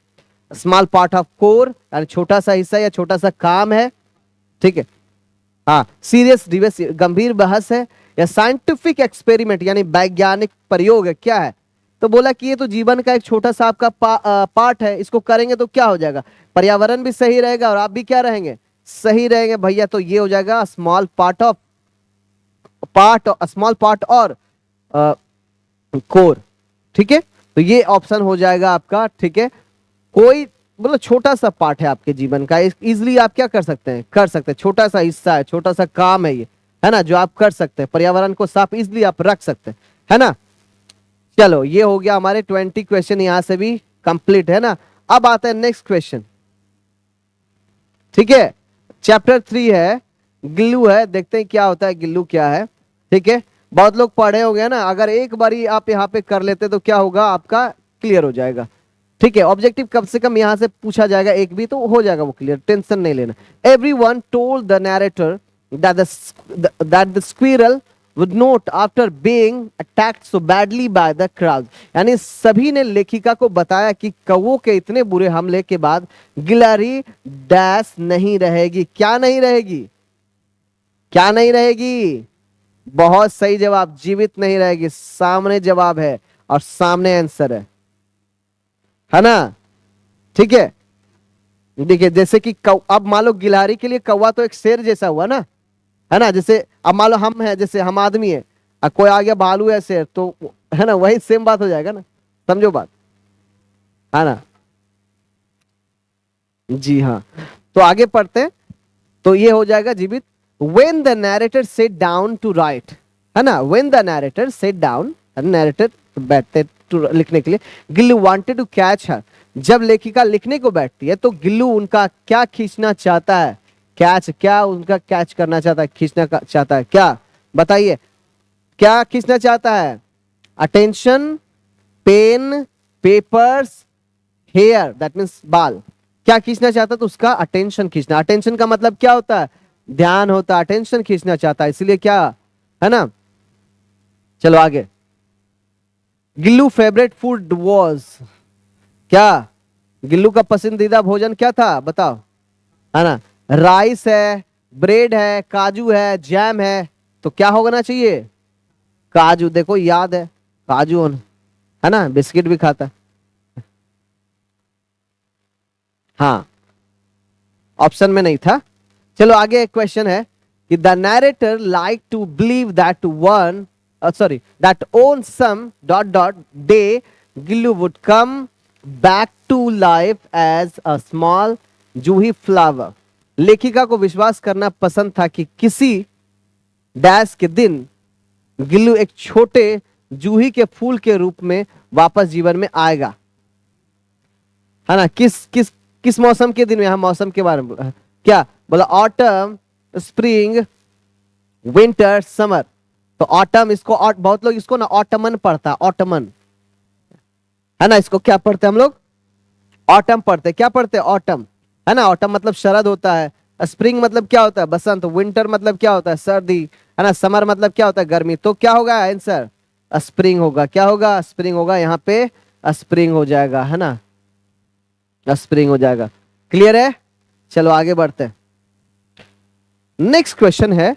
स्मॉल पार्ट ऑफ कोर यानी छोटा सा हिस्सा या छोटा सा काम है, ठीक है। हाँ, सीरियस डिबेट गंभीर बहस है, या साइंटिफिक एक्सपेरिमेंट यानी वैज्ञानिक प्रयोग है, क्या है? तो बोला कि ये तो जीवन का एक छोटा सा आपका पार्ट है, इसको करेंगे तो क्या हो जाएगा? पर्यावरण भी सही रहेगा और आप भी क्या रहेंगे? सही रहेंगे भैया। तो ये हो जाएगा small part of small part और कोर, ठीक है। तो ये ऑप्शन हो जाएगा आपका, ठीक है। कोई मतलब छोटा सा पार्ट है आपके जीवन का, इजिली आप क्या कर सकते हैं? कर सकते हैं, छोटा सा हिस्सा है, छोटा सा काम है ये, है ना, जो आप कर सकते हैं। पर्यावरण को साफ इजिली आप रख सकते हैं, है ना। चलो ये हो गया हमारे 20 क्वेश्चन यहां से भी कंप्लीट, है ना। अब आता है नेक्स्ट क्वेश्चन, ठीक है। चैप्टर 3 है, गिल्लू है, देखते हैं क्या होता है, गिल्लू क्या है, ठीक है। बहुत लोग पढ़े हो गए ना, अगर एक बारी आप यहाँ पे कर लेते तो क्या होगा, आपका क्लियर हो जाएगा, ठीक है। ऑब्जेक्टिव कम से कम यहां से पूछा जाएगा, एक भी तो हो जाएगा वो क्लियर, टेंशन नहीं लेना। Everyone told the narrator that the squirrel would not after being attacked so badly by the crowd, यानी सभी ने लेखिका को बताया कि कौवों के इतने बुरे हमले के बाद गिलहरी डैश नहीं रहेगी। क्या नहीं रहेगी? क्या नहीं रहेगी? बहुत सही जवाब, जीवित नहीं रहेगी। सामने जवाब है और सामने आंसर है ना, ठीक है। देखिए जैसे कि अब मान लो गिलहरी के लिए कौवा तो एक शेर जैसा हुआ ना, है ना। जैसे अब मान लो हम हैं, जैसे हम आदमी है, और कोई आ गया भालू है, शेर, तो है ना, वही सेम बात हो जाएगा ना, समझो बात, है ना। जी हाँ, तो आगे पढ़ते हैं। तो ये हो जाएगा जीवित। when the narrator sat down to write, है ना, when the narrator sat down, narrator बैठते to लिखने के लिए, Gillu wanted to catch her, जब लेखिका लिखने को बैठती है तो गिल्लू उनका क्या खींचना चाहता है? कैच, क्या उनका कैच करना चाहता है, खींचना चाहता है, क्या बताइए? क्या खींचना चाहता है? Attention, pen, papers, hair, that means बाल। क्या खींचना चाहता है? तो उसका अटेंशन खींचना। अटेंशन का मतलब क्या होता है? ध्यान होता है। अटेंशन खींचना चाहता है, इसलिए क्या, है ना। चलो आगे। गिल्लू फेवरेट फूड वॉज, क्या गिल्लू का पसंदीदा भोजन क्या था, बताओ, है ना। राइस है, ब्रेड है, काजू है, जैम है, तो क्या होना चाहिए? काजू। देखो याद है, काजू, है ना, बिस्किट भी खाता। हाँ, ऑप्शन में नहीं था। चलो आगे एक क्वेश्चन है कि the narrator like to believe that one sorry that on some dot dot day Gillu would come back to life as a small juhi flower. लेखिका को विश्वास करना पसंद था कि किसी डैश के दिन गिल्लू एक छोटे जूही के फूल के रूप में वापस जीवन में आएगा, है ना। किस किस किस मौसम के दिन में, हम मौसम के बारे में क्या बोला? Autumn, spring, winter, summer. तो ऑटम, इसको बहुत लोग इसको ना ऑटमन पढ़ता है, ऑटमन, है ना। इसको क्या पढ़ते हैं हम लोग? ऑटम पढ़ते। क्या पढ़ते हैं? ऑटम, है ना। ऑटम मतलब शरद होता है। स्प्रिंग मतलब क्या होता है? बसंत। विंटर मतलब क्या होता है? सर्दी, है ना। समर मतलब क्या होता है? गर्मी। तो क्या होगा आंसर? स्प्रिंग होगा। क्या होगा? स्प्रिंग होगा। यहाँ पे स्प्रिंग हो जाएगा, है ना, स्प्रिंग हो जाएगा। क्लियर है? चलो आगे बढ़ते हैं। नेक्स्ट क्वेश्चन है,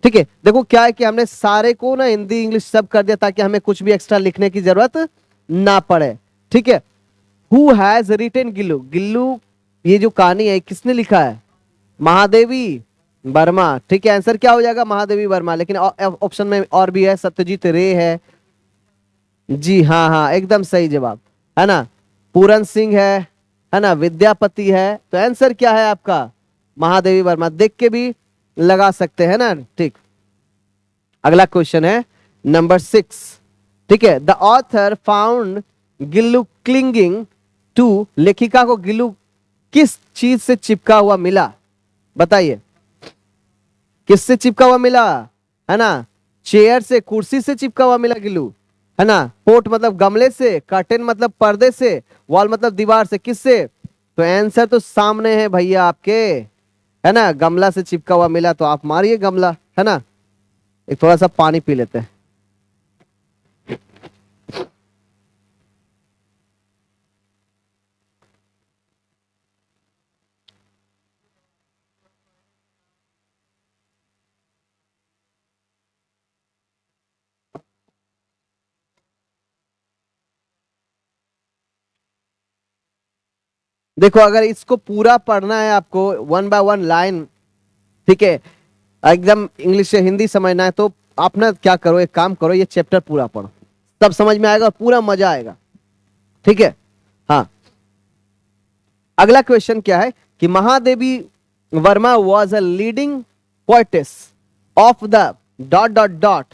ठीक है। देखो क्या है कि हमने सारे को ना हिंदी इंग्लिश सब कर दिया ताकि हमें कुछ भी एक्स्ट्रा लिखने की जरूरत ना पड़े, ठीक है। Who has written Gillu? Gillu ये जो कहानी है किसने लिखा है? महादेवी वर्मा, ठीक है। आंसर क्या हो जाएगा? महादेवी वर्मा। लेकिन ऑप्शन में और भी है, सत्यजीत रे है। जी हाँ हाँ, एकदम सही जवाब, है ना। पूरन सिंह है ना, विद्यापति है। तो आंसर क्या है आपका? महादेवी वर्मा। देख के भी लगा सकते हैं ना, ठीक। अगला क्वेश्चन है नंबर 6, ठीक है। The author found Gillu clinging to, लेखिका को गिल्लू किस चीज से चिपका हुआ मिला, बताइए। किससे चिपका हुआ मिला, है ना, चेयर से, कुर्सी से चिपका हुआ मिला गिल्लू, है ना, पोट मतलब गमले से, कर्टेन मतलब पर्दे से, वॉल मतलब दीवार से, किससे, तो आंसर तो सामने है भैया आपके, है ना, गमला से चिपका हुआ मिला, तो आप मारिए गमला, है ना। एक थोड़ा सा पानी पी लेते हैं। देखो अगर इसको पूरा पढ़ना है आपको, वन बाय वन लाइन, ठीक है, एकदम इंग्लिश से हिंदी समझना है, तो आप ना क्या करो, एक काम करो, ये चैप्टर पूरा पढ़ो, तब समझ में आएगा और पूरा मजा आएगा, ठीक है। हाँ, अगला क्वेश्चन क्या है कि Mahadevi Varma was a leading poetess of the dot dot dot,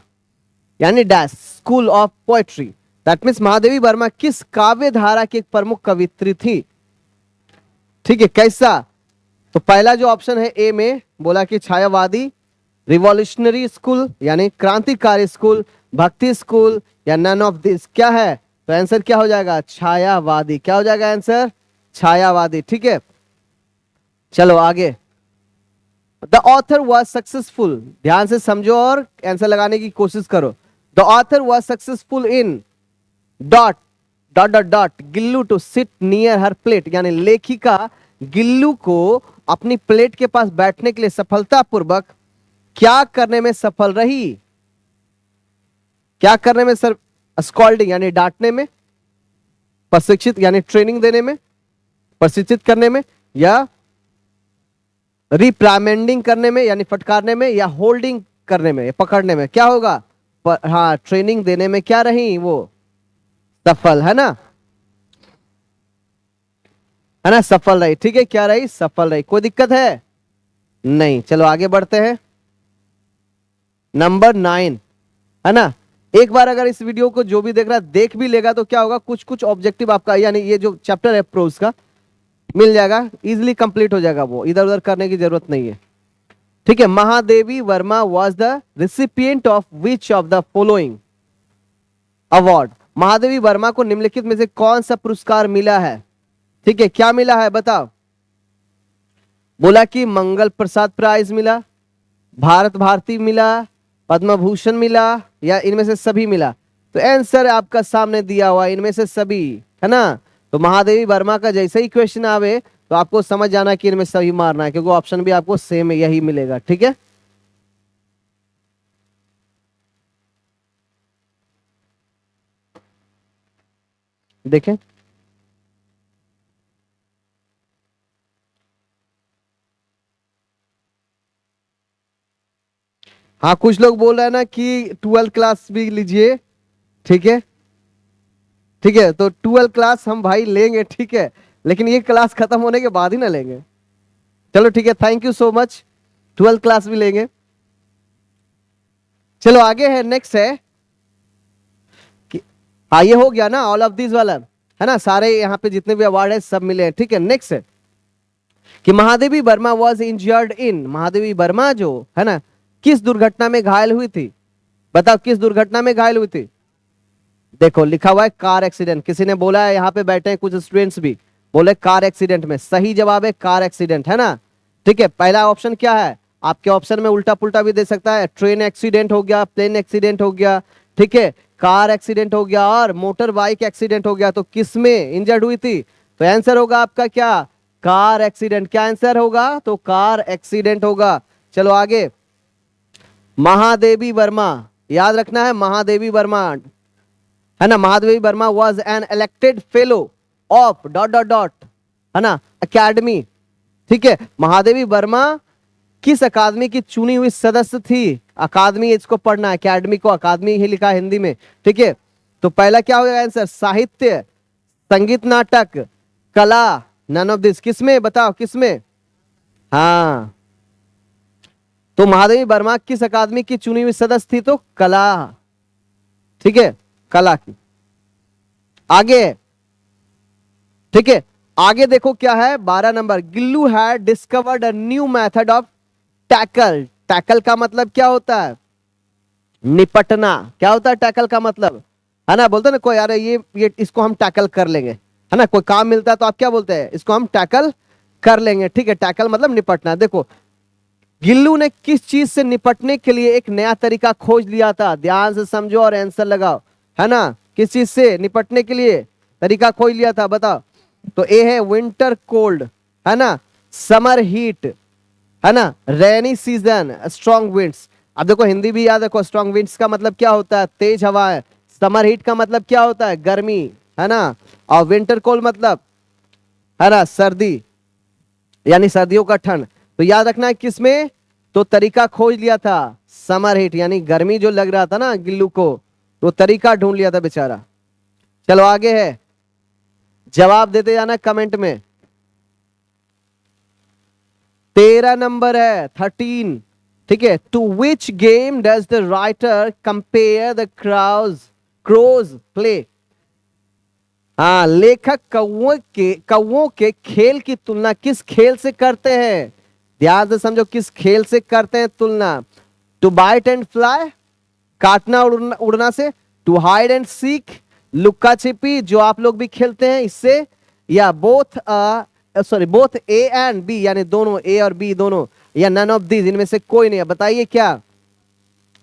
यानी dash school of poetry, that means Mahadevi Varma किस काव्य धारा की एक प्रमुख कवित्री थी, ठीक है, कैसा, तो पहला जो ऑप्शन है ए में बोला कि छायावादी, रिवॉल्यूशनरी स्कूल यानी क्रांतिकारी स्कूल, भक्ति स्कूल, या नन ऑफ दिस, क्या है, तो आंसर क्या हो जाएगा, छायावादी, क्या हो जाएगा आंसर, छायावादी, ठीक है। चलो आगे, द ऑथर वॉज सक्सेसफुल, ध्यान से समझो और आंसर लगाने की कोशिश करो, the author was successful in dot dot dot dot Gillu to sit near her plate, यानी लेखिका गिल्लू को अपनी प्लेट के पास बैठने के लिए सफलतापूर्वक क्या करने में सफल रही, क्या करने में सर, स्कॉल्डिंग यानी डांटने में, प्रशिक्षित यानी ट्रेनिंग देने में, प्रशिक्षित करने में, या रिप्राइमेंडिंग करने में यानी फटकारने में, या होल्डिंग करने में, पकड़ने में, क्या होगा, हाँ ट्रेनिंग देने में क्या रही वो, सफल, है ना, सफल रही, ठीक है, क्या रही, सफल रही, कोई दिक्कत है नहीं। चलो आगे बढ़ते हैं, नंबर 9, है ना। एक बार अगर इस वीडियो को जो भी देख रहा है देख भी लेगा तो क्या होगा, कुछ कुछ ऑब्जेक्टिव आपका, यानी ये जो चैप्टर है प्रोज का, मिल जाएगा, इजिली कंप्लीट हो जाएगा, वो इधर उधर करने की जरूरत नहीं है, ठीक है। Mahadevi Varma was the recipient of which of the following award, Mahadevi Verma को निम्नलिखित में से कौन सा पुरस्कार मिला है, ठीक है, क्या मिला है बताओ, बोला कि मंगल प्रसाद प्राइज मिला, भारत भारती मिला, पद्म भूषण मिला, या इनमें से सभी मिला, तो आंसर आपका सामने दिया हुआ, इनमें से सभी, है ना। तो महादेवी वर्मा का जैसे ही क्वेश्चन आवे तो आपको समझ जाना कि इनमें सभी मारना है, क्योंकि ऑप्शन भी आपको सेम यही मिलेगा, ठीक है। देखें, हाँ कुछ लोग बोल रहे हैं ना कि 12th क्लास भी लीजिए, ठीक है, ठीक है, तो 12th क्लास हम भाई लेंगे, ठीक है, लेकिन ये क्लास खत्म होने के बाद ही ना लेंगे। चलो ठीक है, thank you so much, 12th class भी लेंगे। चलो आगे है, नेक्स्ट है कि, हाँ ये हो गया ना ऑल ऑफ दिस वाला, है ना, सारे यहाँ पे जितने भी अवार्ड है सब मिले हैं, ठीक है। नेक्स्ट है कि Mahadevi Varma was injured in, Mahadevi Verma जो है ना किस दुर्घटना में घायल हुई थी, बताओ किस दुर्घटना में घायल हुई थी, देखो लिखा हुआ है कार एक्सीडेंट, किसी ने बोला है, यहाँ पे बैठे हैं कुछ स्टूडेंट्स भी बोले कार एक्सीडेंट में, सही जवाब है कार एक्सीडेंट, है ना, ठीक है। पहला ऑप्शन क्या है, आपके ऑप्शन में उल्टा पुल्टा भी दे सकता है, ट्रेन एक्सीडेंट हो गया, प्लेन एक्सीडेंट हो गया, ठीक है, कार एक्सीडेंट हो गया, और मोटर बाइक एक्सीडेंट हो गया, तो किस में इंजर्ड हुई थी, तो आंसर होगा आपका क्या, कार एक्सीडेंट, क्या आंसर होगा, तो कार एक्सीडेंट होगा। चलो आगे, महादेवी वर्मा, याद रखना है महादेवी वर्मा, है ना, Mahadevi Varma was an elected fellow of dot dot dot, है ना, अकेडमी, ठीक है, महादेवी वर्मा किस अकादमी की चुनी हुई सदस्य थी, अकादमी इसको पढ़ना है, अकेडमी को अकादमी ही लिखा है हिंदी में, ठीक है। तो पहला क्या होगा आंसर, साहित्य, संगीत नाटक, कला, नन ऑफ दिस, किसमें बताओ किसमें, हाँ, तो महादेवी वर्मा किस अकादमी की चुनी हुई सदस्य थी, तो कला, ठीक है, कला की। आगे, ठीक है, आगे देखो क्या है, 12 number, Gillu had discovered a new method of tackle, tackle का मतलब क्या होता है? निपटना। क्या होता है टैकल का मतलब? है ना, बोलते हैं ना कोई, अरे ये इसको हम टैकल कर लेंगे, है ना, कोई काम मिलता है तो आप क्या बोलते हैं? इसको हम टैकल कर लेंगे। ठीक है, टैकल मतलब निपटना। देखो, गिल्लू ने किस चीज से निपटने के लिए एक नया तरीका खोज लिया था? ध्यान से समझो और आंसर लगाओ, है ना। किस चीज से निपटने के लिए तरीका खोज लिया था, बताओ। तो ए है विंटर कोल्ड, है ना, समर हीट, है ना, रेनी सीजन, स्ट्रॉन्ग विंड्स। अब देखो हिंदी भी याद रखो, स्ट्रॉन्ग विंड्स का मतलब क्या होता है? तेज हवाएं। समर हीट का मतलब क्या होता है? गर्मी, है ना। और विंटर कोल्ड मतलब, है ना, सर्दी, यानी सर्दियों का ठंड। तो याद रखना है किसमें तो तरीका खोज लिया था? समर हीट, यानी गर्मी जो लग रहा था ना गिल्लू को, तो तरीका ढूंढ लिया था बेचारा। चलो आगे है, जवाब देते जाना कमेंट में। 13 नंबर है, 13। ठीक है, to which game does the writer compare the crows play? हाँ, लेखक कौओं के खेल की तुलना किस खेल से करते हैं? ध्यान से समझो, किस खेल से करते हैं तुलना? टू बाइट एंड फ्लाई, काटना उड़ना से, टू हाइड एंड सीक, लुक्का छिपी जो आप लोग भी खेलते हैं इससे, या बोथ ए एंड बी, यानी दोनों, ए और बी दोनों, या नन ऑफ दीज, इनमें से कोई नहीं है। बताइए क्या,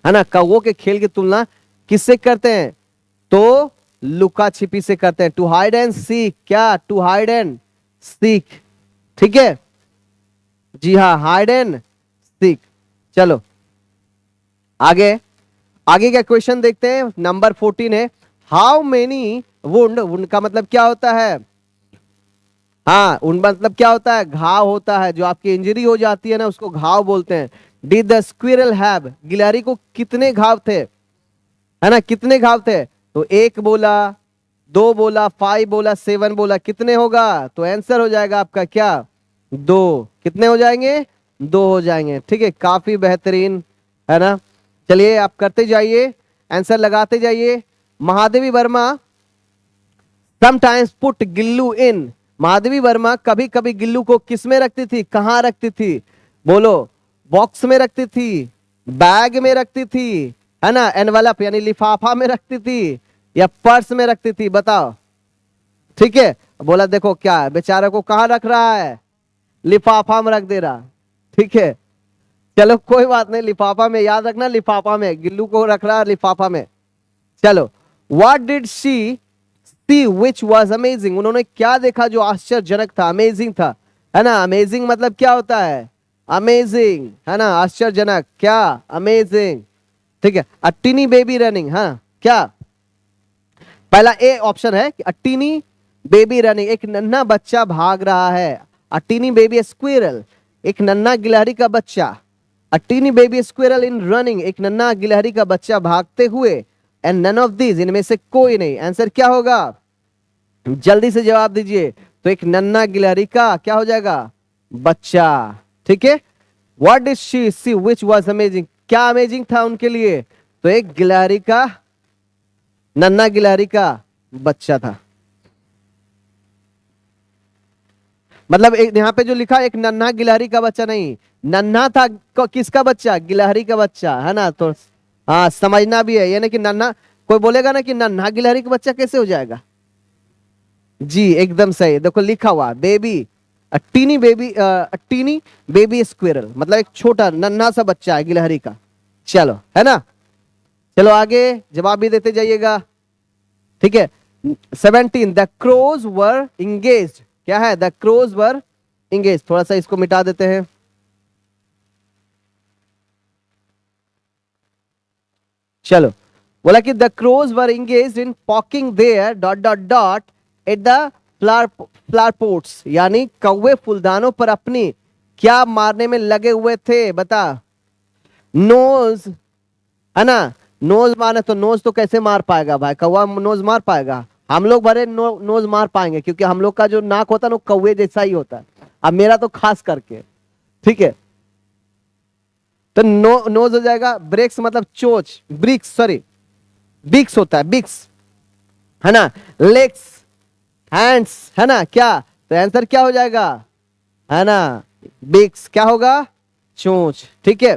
है ना। कौओं के खेल की तुलना किससे करते हैं? तो लुका छिपी से करते हैं। टू हाइड एंड सीक, क्या? To hide and seek. ठीक है, जी हाँ, हाइड एंड सीक। चलो आगे, आगे का क्वेश्चन देखते हैं। नंबर 14 है, हाउ मेनी वुंड, वुंड का मतलब क्या होता है? हाँ, उन मतलब क्या होता है? घाव होता है, जो आपकी इंजरी हो जाती है ना उसको घाव बोलते हैं। डिड द स्क्विरल हैव, गिलहरी को कितने घाव थे, है ना, कितने घाव थे? तो एक बोला, दो बोला, 5 बोला, 7 बोला, कितने होगा? तो आंसर हो जाएगा आपका क्या? 2। कितने हो जाएंगे? 2 हो जाएंगे। ठीक है, काफी बेहतरीन, है ना। चलिए आप करते जाइए, आंसर लगाते जाइए। महादेवी वर्मा समटाइम्स पुट गिल्लू इन, महादेवी वर्मा कभी कभी गिल्लू को किस में रखती थी, कहां रखती थी? बोलो, बॉक्स में रखती थी, बैग में रखती थी, है ना, एनवलप यानी लिफाफा में रखती थी, या पर्स में रखती थी? बताओ। ठीक है, बोला देखो क्या है, बेचारे को कहां रख रहा है? लिफाफा में रख दे रहा। ठीक है, चलो कोई बात नहीं, लिफाफा में, याद रखना लिफाफा में, गिल्लू को रख रहा है लिफाफा में। चलो, what did she see which was amazing, उन्होंने क्या देखा जो आश्चर्यजनक था, अमेजिंग था, है ना। अमेजिंग मतलब क्या होता है? अमेजिंग, है ना, आश्चर्यजनक, क्या? अमेजिंग। ठीक है, अ टीनी बेबी रनिंग, हाँ क्या? पहला ए ऑप्शन है कि अ टीनी बेबी रनिंग, एक नन्हा बच्चा भाग रहा है। अ टीनी बेबी स्क्विरल, एक नन्हा गिलहरी का बच्चा। A tiny baby squirrel in running, एक नन्हा गिलहरी का बच्चा भागते हुए। एंड नन ऑफ दीज, इनमें से कोई नहीं। आंसर क्या होगा? जल्दी से जवाब दीजिए। तो एक नन्हा गिलहरी का क्या हो जाएगा? बच्चा। ठीक है, what did she see which was amazing, क्या अमेजिंग था उनके लिए? तो एक गिलहरी का, नन्हा गिलहरी का बच्चा था। मतलब एक यहां पे जो लिखा, एक नन्हा गिलहरी का बच्चा नहीं, नन्हा था किसका बच्चा? गिलहरी का बच्चा, है ना। तो हाँ, समझना भी है, यानी कि नन्हा, कोई बोलेगा ना कि नन्हा गिलहरी का बच्चा कैसे हो जाएगा? जी एकदम सही, देखो लिखा हुआ बेबी, टीनी बेबी स्क्विरल, मतलब एक छोटा नन्हा सा बच्चा है गिलहरी का। चलो, है ना। चलो आगे जवाब भी देते जाइएगा। ठीक है, 17, द क्रोज वर इंगेज, क्या है? द क्रोज वर इंगेज, थोड़ा सा इसको मिटा देते हैं। चलो, बोला कि the crows were engaged in poking their dot dot dot at the flower pots, यानी कौवे फूलदानों पर अपनी क्या मारने में लगे हुए थे? बता। नोज, है ना, नोज मारने, तो नोज तो कैसे मार पाएगा भाई, कौवा नोज मार पाएगा? हम लोग भरे नोज मार पाएंगे, क्योंकि हम लोग का जो नाक होता है ना कौवे जैसा ही होता है, अब मेरा तो खास करके। ठीक है, तो नोज हो जाएगा। ब्रेक्स मतलब चोच, ब्रिक्स सॉरी, बिक्स होता है, बिक्स, है ना। लेग्स, हैंड्स, है ना, क्या? तो आंसर क्या हो जाएगा? है ना, बिक्स क्या होगा? चोंच। ठीक है,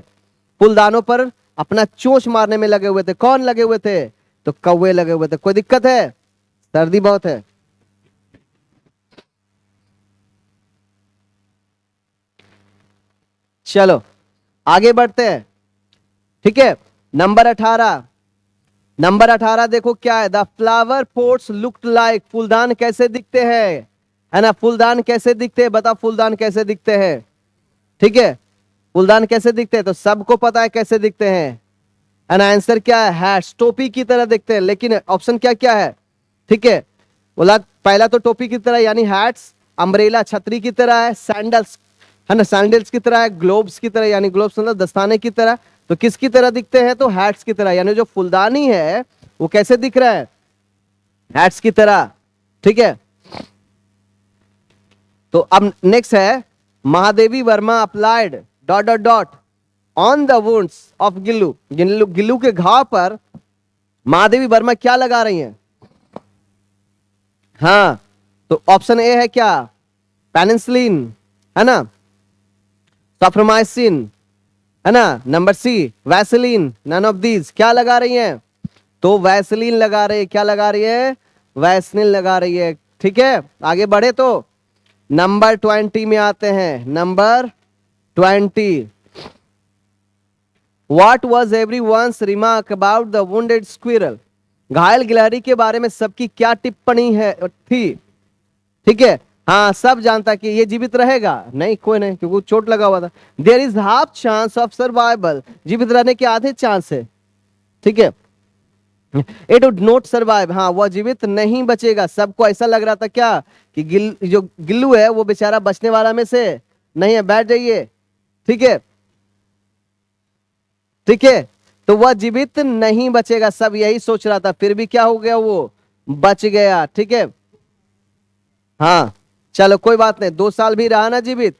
फूलदानों पर अपना चोंच मारने में लगे हुए थे। कौन लगे हुए थे? तो कौवे लगे हुए थे। कोई दिक्कत है? सर्दी बहुत है। चलो आगे बढ़ते हैं। ठीक है, नंबर 18। नंबर 18 देखो क्या है, the flower pots looked like, फूलदान कैसे दिखते हैं, है ना, फूलदान कैसे दिखते हैं, बताओ फूलदान कैसे दिखते हैं। ठीक है, फूलदान कैसे दिखते हैं, तो सबको पता है कैसे दिखते हैं, है ना। आंसर क्या है? हैट्स, टोपी की तरह दिखते हैं। लेकिन ऑप्शन क्या क्या है? ठीक है, बोला पहला तो टोपी की तरह यानी हैट्स, अम्ब्रेला छतरी की तरह है, सैंडल्स, है ना, सैंडल्स की तरह है, ग्लोब्स की तरह यानी ग्लोब्स मतलब दस्ताने की तरह। तो किसकी तरह दिखते हैं? तो हैट्स की तरह, यानी जो फुलदानी है वो कैसे दिख रहा है? हैट्स की तरह। ठीक है, तो अब नेक्स्ट है, Mahadevi Verma applied dot dot dot on the wounds of Gillu, Gillu Gillu के घाव पर महादेवी वर्मा क्या लगा रही हैं? हाँ, तो ऑप्शन ए है क्या? पेनिसिलिन, है ना, सफ्रोमाइसिन, है ना, number C Vaseline, none of these. क्या लगा रही हैं? तो वैसलीन लगा रही है। क्या लगा रही है? वैसलीन लगा रही है। ठीक है, आगे बढ़े तो नंबर 20 में आते हैं। Number 20, what was everyone's remark about the wounded squirrel, घायल गिलहरी के बारे में सबकी क्या टिप्पणी है थी? ठीक है, हाँ सब जानता कि ये जीवित रहेगा, नहीं कोई नहीं, क्योंकि चोट लगा हुआ था। There is half chance of survival, जीवित रहने के आधे चांस है। ठीक है, इट वुड नॉट सर्वाइव, हाँ वह जीवित नहीं बचेगा। सबको ऐसा लग रहा था क्या कि जो गिल्लू है वो बेचारा बचने वाला में से नहीं है, बैठ जाइए। ठीक है, ठीक है, तो वह जीवित नहीं बचेगा, सब यही सोच रहा था, फिर भी क्या हो गया, वो बच गया। ठीक है, हाँ चलो कोई बात नहीं, 2 साल भी रहा ना जीवित,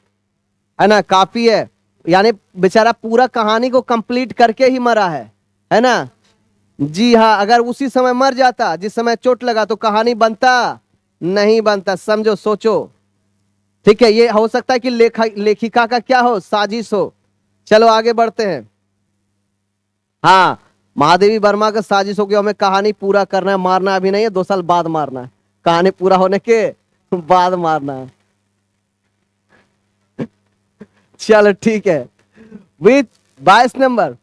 है ना, काफी है। यानी बेचारा पूरा कहानी को कंप्लीट करके ही मरा है ना। जी हाँ, अगर उसी समय मर जाता जिस समय चोट लगा तो कहानी बनता नहीं बनता, समझो सोचो। ठीक है, ये हो सकता है कि लेखिका का क्या हो, साजिश हो। चलो आगे बढ़ते हैं। हाँ, महादेवी वर्मा का साजिश हो गया, हमें कहानी पूरा करना है, मारना अभी नहीं है, 2 साल बाद मारना है, कहानी पूरा होने के बाद मारना है। चलो ठीक है, विथ 22 नंबर।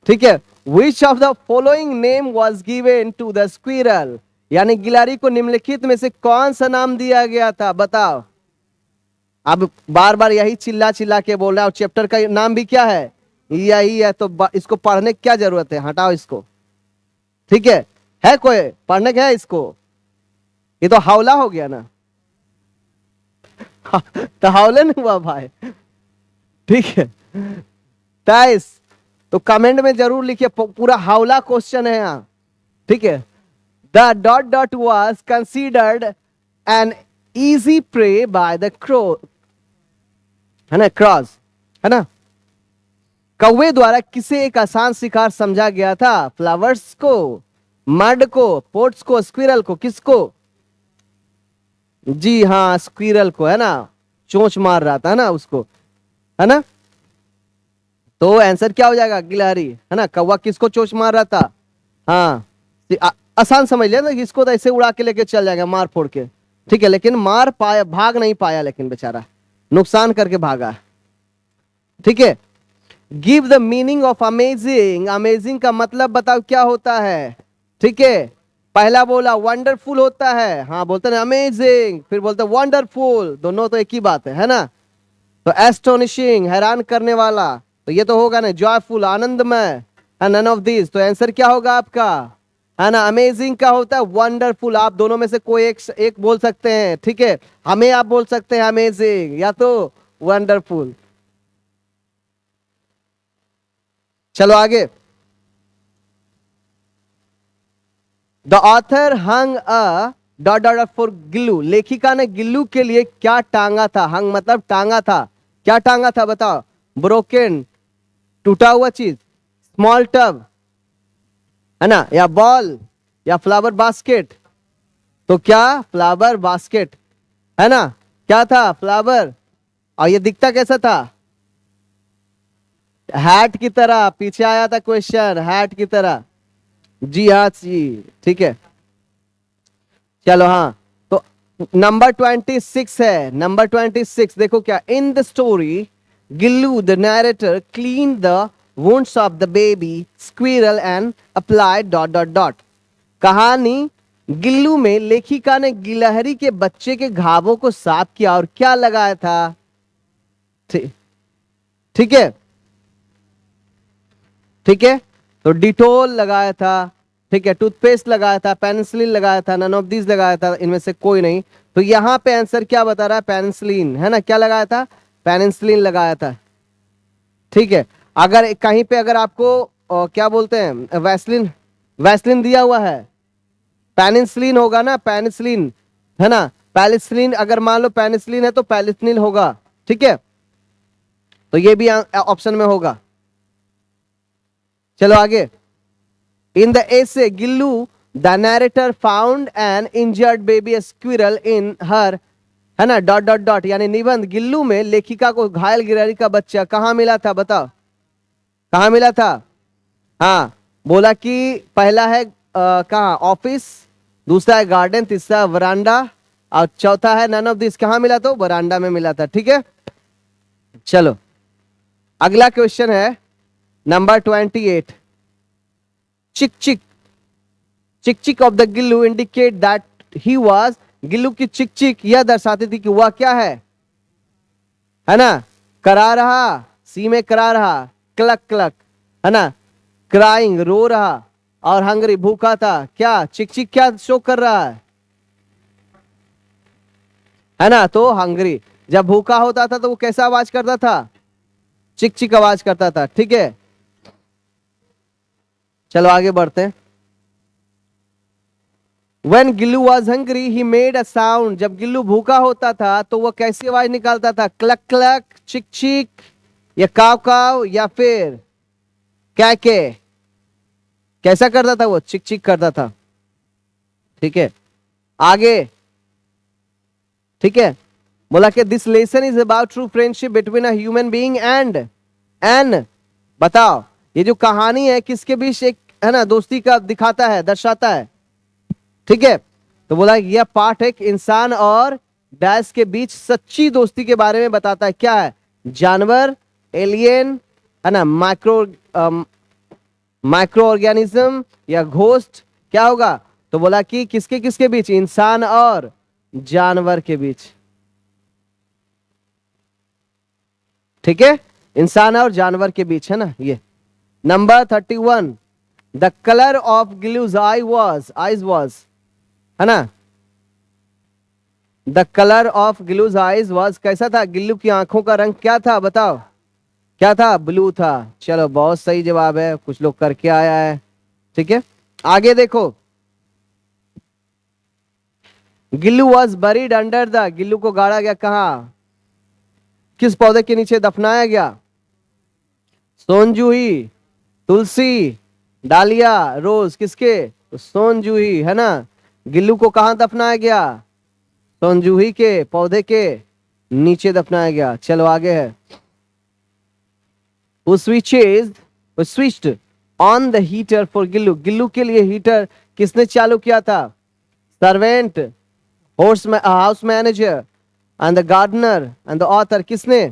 ठीक है, which of the following name was given to the squirrel, यानी गिलहरी को निम्नलिखित में से कौन सा नाम दिया गया था, बताओ। अब बार बार यही चिल्ला चिल्ला के बोल रहा है, और चैप्टर का नाम भी क्या है, यही है, तो इसको पढ़ने की क्या जरूरत है, हटाओ इसको। ठीक है कोई पढ़ने का है इसको? ये तो हावला हो गया ना। तो हावले नहीं हुआ भाई। ठीक है, 23, तो कमेंट में जरूर लिखिए, पूरा हावला क्वेश्चन है यहाँ। ठीक है, the dot dot was considered an easy prey by the crow, है ना, क्रॉस, है ना, कौवे द्वारा किसे एक आसान शिकार समझा गया था? फ्लावर्स को, मड को, पोट्स को, स्क्विरल को, किसको? जी हाँ, स्क्विरल को, है ना, चोंच मार रहा था, है ना उसको, है ना। तो आंसर क्या हो जाएगा? गिलहरी, है ना। कौवा किसको चोंच मार रहा था? हाँ, आसान समझ लिया ना, इसको तो ऐसे उड़ा के लेके चल जाएगा मार फोड़ के। ठीक है, लेकिन मार पाया, भाग नहीं पाया, लेकिन बेचारा नुकसान करके भागा। ठीक है, give the meaning of amazing, amazing का मतलब बताओ क्या होता है? ठीक है, पहला बोला वंडरफुल होता है, हाँ बोलते हैं अमेजिंग, फिर बोलते हैं वंडरफुल, दोनों तो एक ही बात है ना। तो एस्टोनिशिंग, हैरान करने वाला, तो ये तो होगा ना, जॉयफुल, आनंदमय, नन ऑफ दिस। तो आंसर क्या होगा आपका, है ना, अमेजिंग का होता है वंडरफुल। आप दोनों में से कोई एक बोल सकते हैं। ठीक है, हमें आप बोल सकते हैं अमेजिंग या तो वंडरफुल। चलो आगे, the author hung a dot dot for Gillu, लेखिका ने गिल्लू के लिए क्या टांगा था? हंग मतलब टांगा था, क्या टांगा था बताओ? ब्रोकन, टूटा हुआ चीज, स्मॉल टब, है ना, या बॉल, या फ्लावर बास्केट? तो क्या फ्लावर बास्केट, है ना, क्या था? फ्लावर। और ये दिखता कैसा था? हैट की तरह, पीछे आया था क्वेश्चन हैट की तरह। जी हाँ जी, ठीक है। चलो हाँ, तो नंबर 26 है, नंबर 26 देखो क्या, in the story Gillu the narrator clean the wounds of the baby squirrel and applied dot dot dot. कहानी गिल्लू में लेखिका ने गिलहरी के बच्चे के घावों को साफ किया और क्या लगाया था। ठीक, ठीक है, ठीक है। तो डिटोल लगाया था, ठीक है, टूथपेस्ट लगाया था, पेनिसिलिन लगाया था, नन ऑफ दीज लगाया था, इनमें से कोई नहीं। तो यहां पे आंसर क्या बता रहा है, पेनिसिलिन है ना, क्या लगाया था, पेनिसिलिन लगाया था। ठीक है। अगर कहीं पे अगर आपको क्या बोलते हैं वैसलिन, वैसलिन दिया हुआ है, पेनिसिलिन होगा ना, पेनिसिलिन है ना, पैलिसिलिन, अगर मान लो पेनिसिलिन है तो पैलिसिलिन होगा। ठीक है, तो ये भी ऑप्शन में होगा। चलो आगे। In the essay, Gillu, the narrator found an injured baby squirrel in her, है ना, डॉट डॉट डॉट, यानी निबंध गिल्लू में लेखिका को घायल गिलहरी का बच्चा कहाँ मिला था, बताओ कहाँ मिला था। हाँ, बोला कि पहला है कहाँ, ऑफिस, दूसरा है गार्डन, तीसरा वरांडा, और चौथा है नन ऑफ दिस, कहाँ मिला, तो वरांडा में मिला था। ठीक है, चलो अगला क्वेश्चन है नंबर 28। चिक चिक, चिक चिक of the Gillu indicate that he was, Gillu की चिक चिक यह दर्शाती थी कि वह क्या है ना, करा रहा, सी में करा रहा, क्लक क्लक, है ना, क्राइंग रो रहा, और हंगरी भूखा था। क्या चिक चिक क्या शो कर रहा है ना, तो हंगरी। जब भूखा होता था तो वो कैसा आवाज करता था, चिक चिक आवाज करता था। ठीक है, चलो आगे बढ़ते हैं। When Gillu was hungry, he made a sound. जब गिल्लू भूखा होता था तो वह कैसी आवाज निकालता था, क्लक क्लक, चिक चिक, या काव काव, या फिर कैके, कैसा करता था वो, चिक चिक करता था। ठीक है, आगे, ठीक है, बोला कि this lesson is about true friendship between a human being and बताओ, ये जो कहानी है किसके बीच एक, है ना, दोस्ती का दिखाता है, दर्शाता है। ठीक है, तो बोला यह पाठ एक इंसान और डैश के बीच सच्ची दोस्ती के बारे में बताता है। क्या है, जानवर, एलियन, है ना, माइक्रो ऑर्गेनिज्म, या घोस्ट, क्या होगा। तो बोला कि किसके किसके बीच, इंसान और जानवर के बीच। ठीक है, इंसान और जानवर के बीच, है ना ये। Number 31, the colour of Gillu's eyes was, है ना, the colour of Gillu's eyes was, कैसा था, गिल्लू की आंखों का रंग क्या था, बताओ क्या था, ब्लू था। चलो बहुत सही जवाब है, कुछ लोग करके आया है। ठीक है, आगे देखो। Gillu was buried under the, Gillu को गाड़ा गया कहा, किस पौधे के नीचे दफनाया गया, सोनजूही, तुलसी, डालिया, रोज, किसके, तो सोनजूही, है ना। गिल्लू को कहां दफनाया गया, सोनजूही के पौधे के नीचे दफनाया गया। चलो आगे है। Who switched on the heater for Gillu, Gillu के लिए हीटर किसने चालू किया था, servant, house manager, and the gardener, and the author, किसने,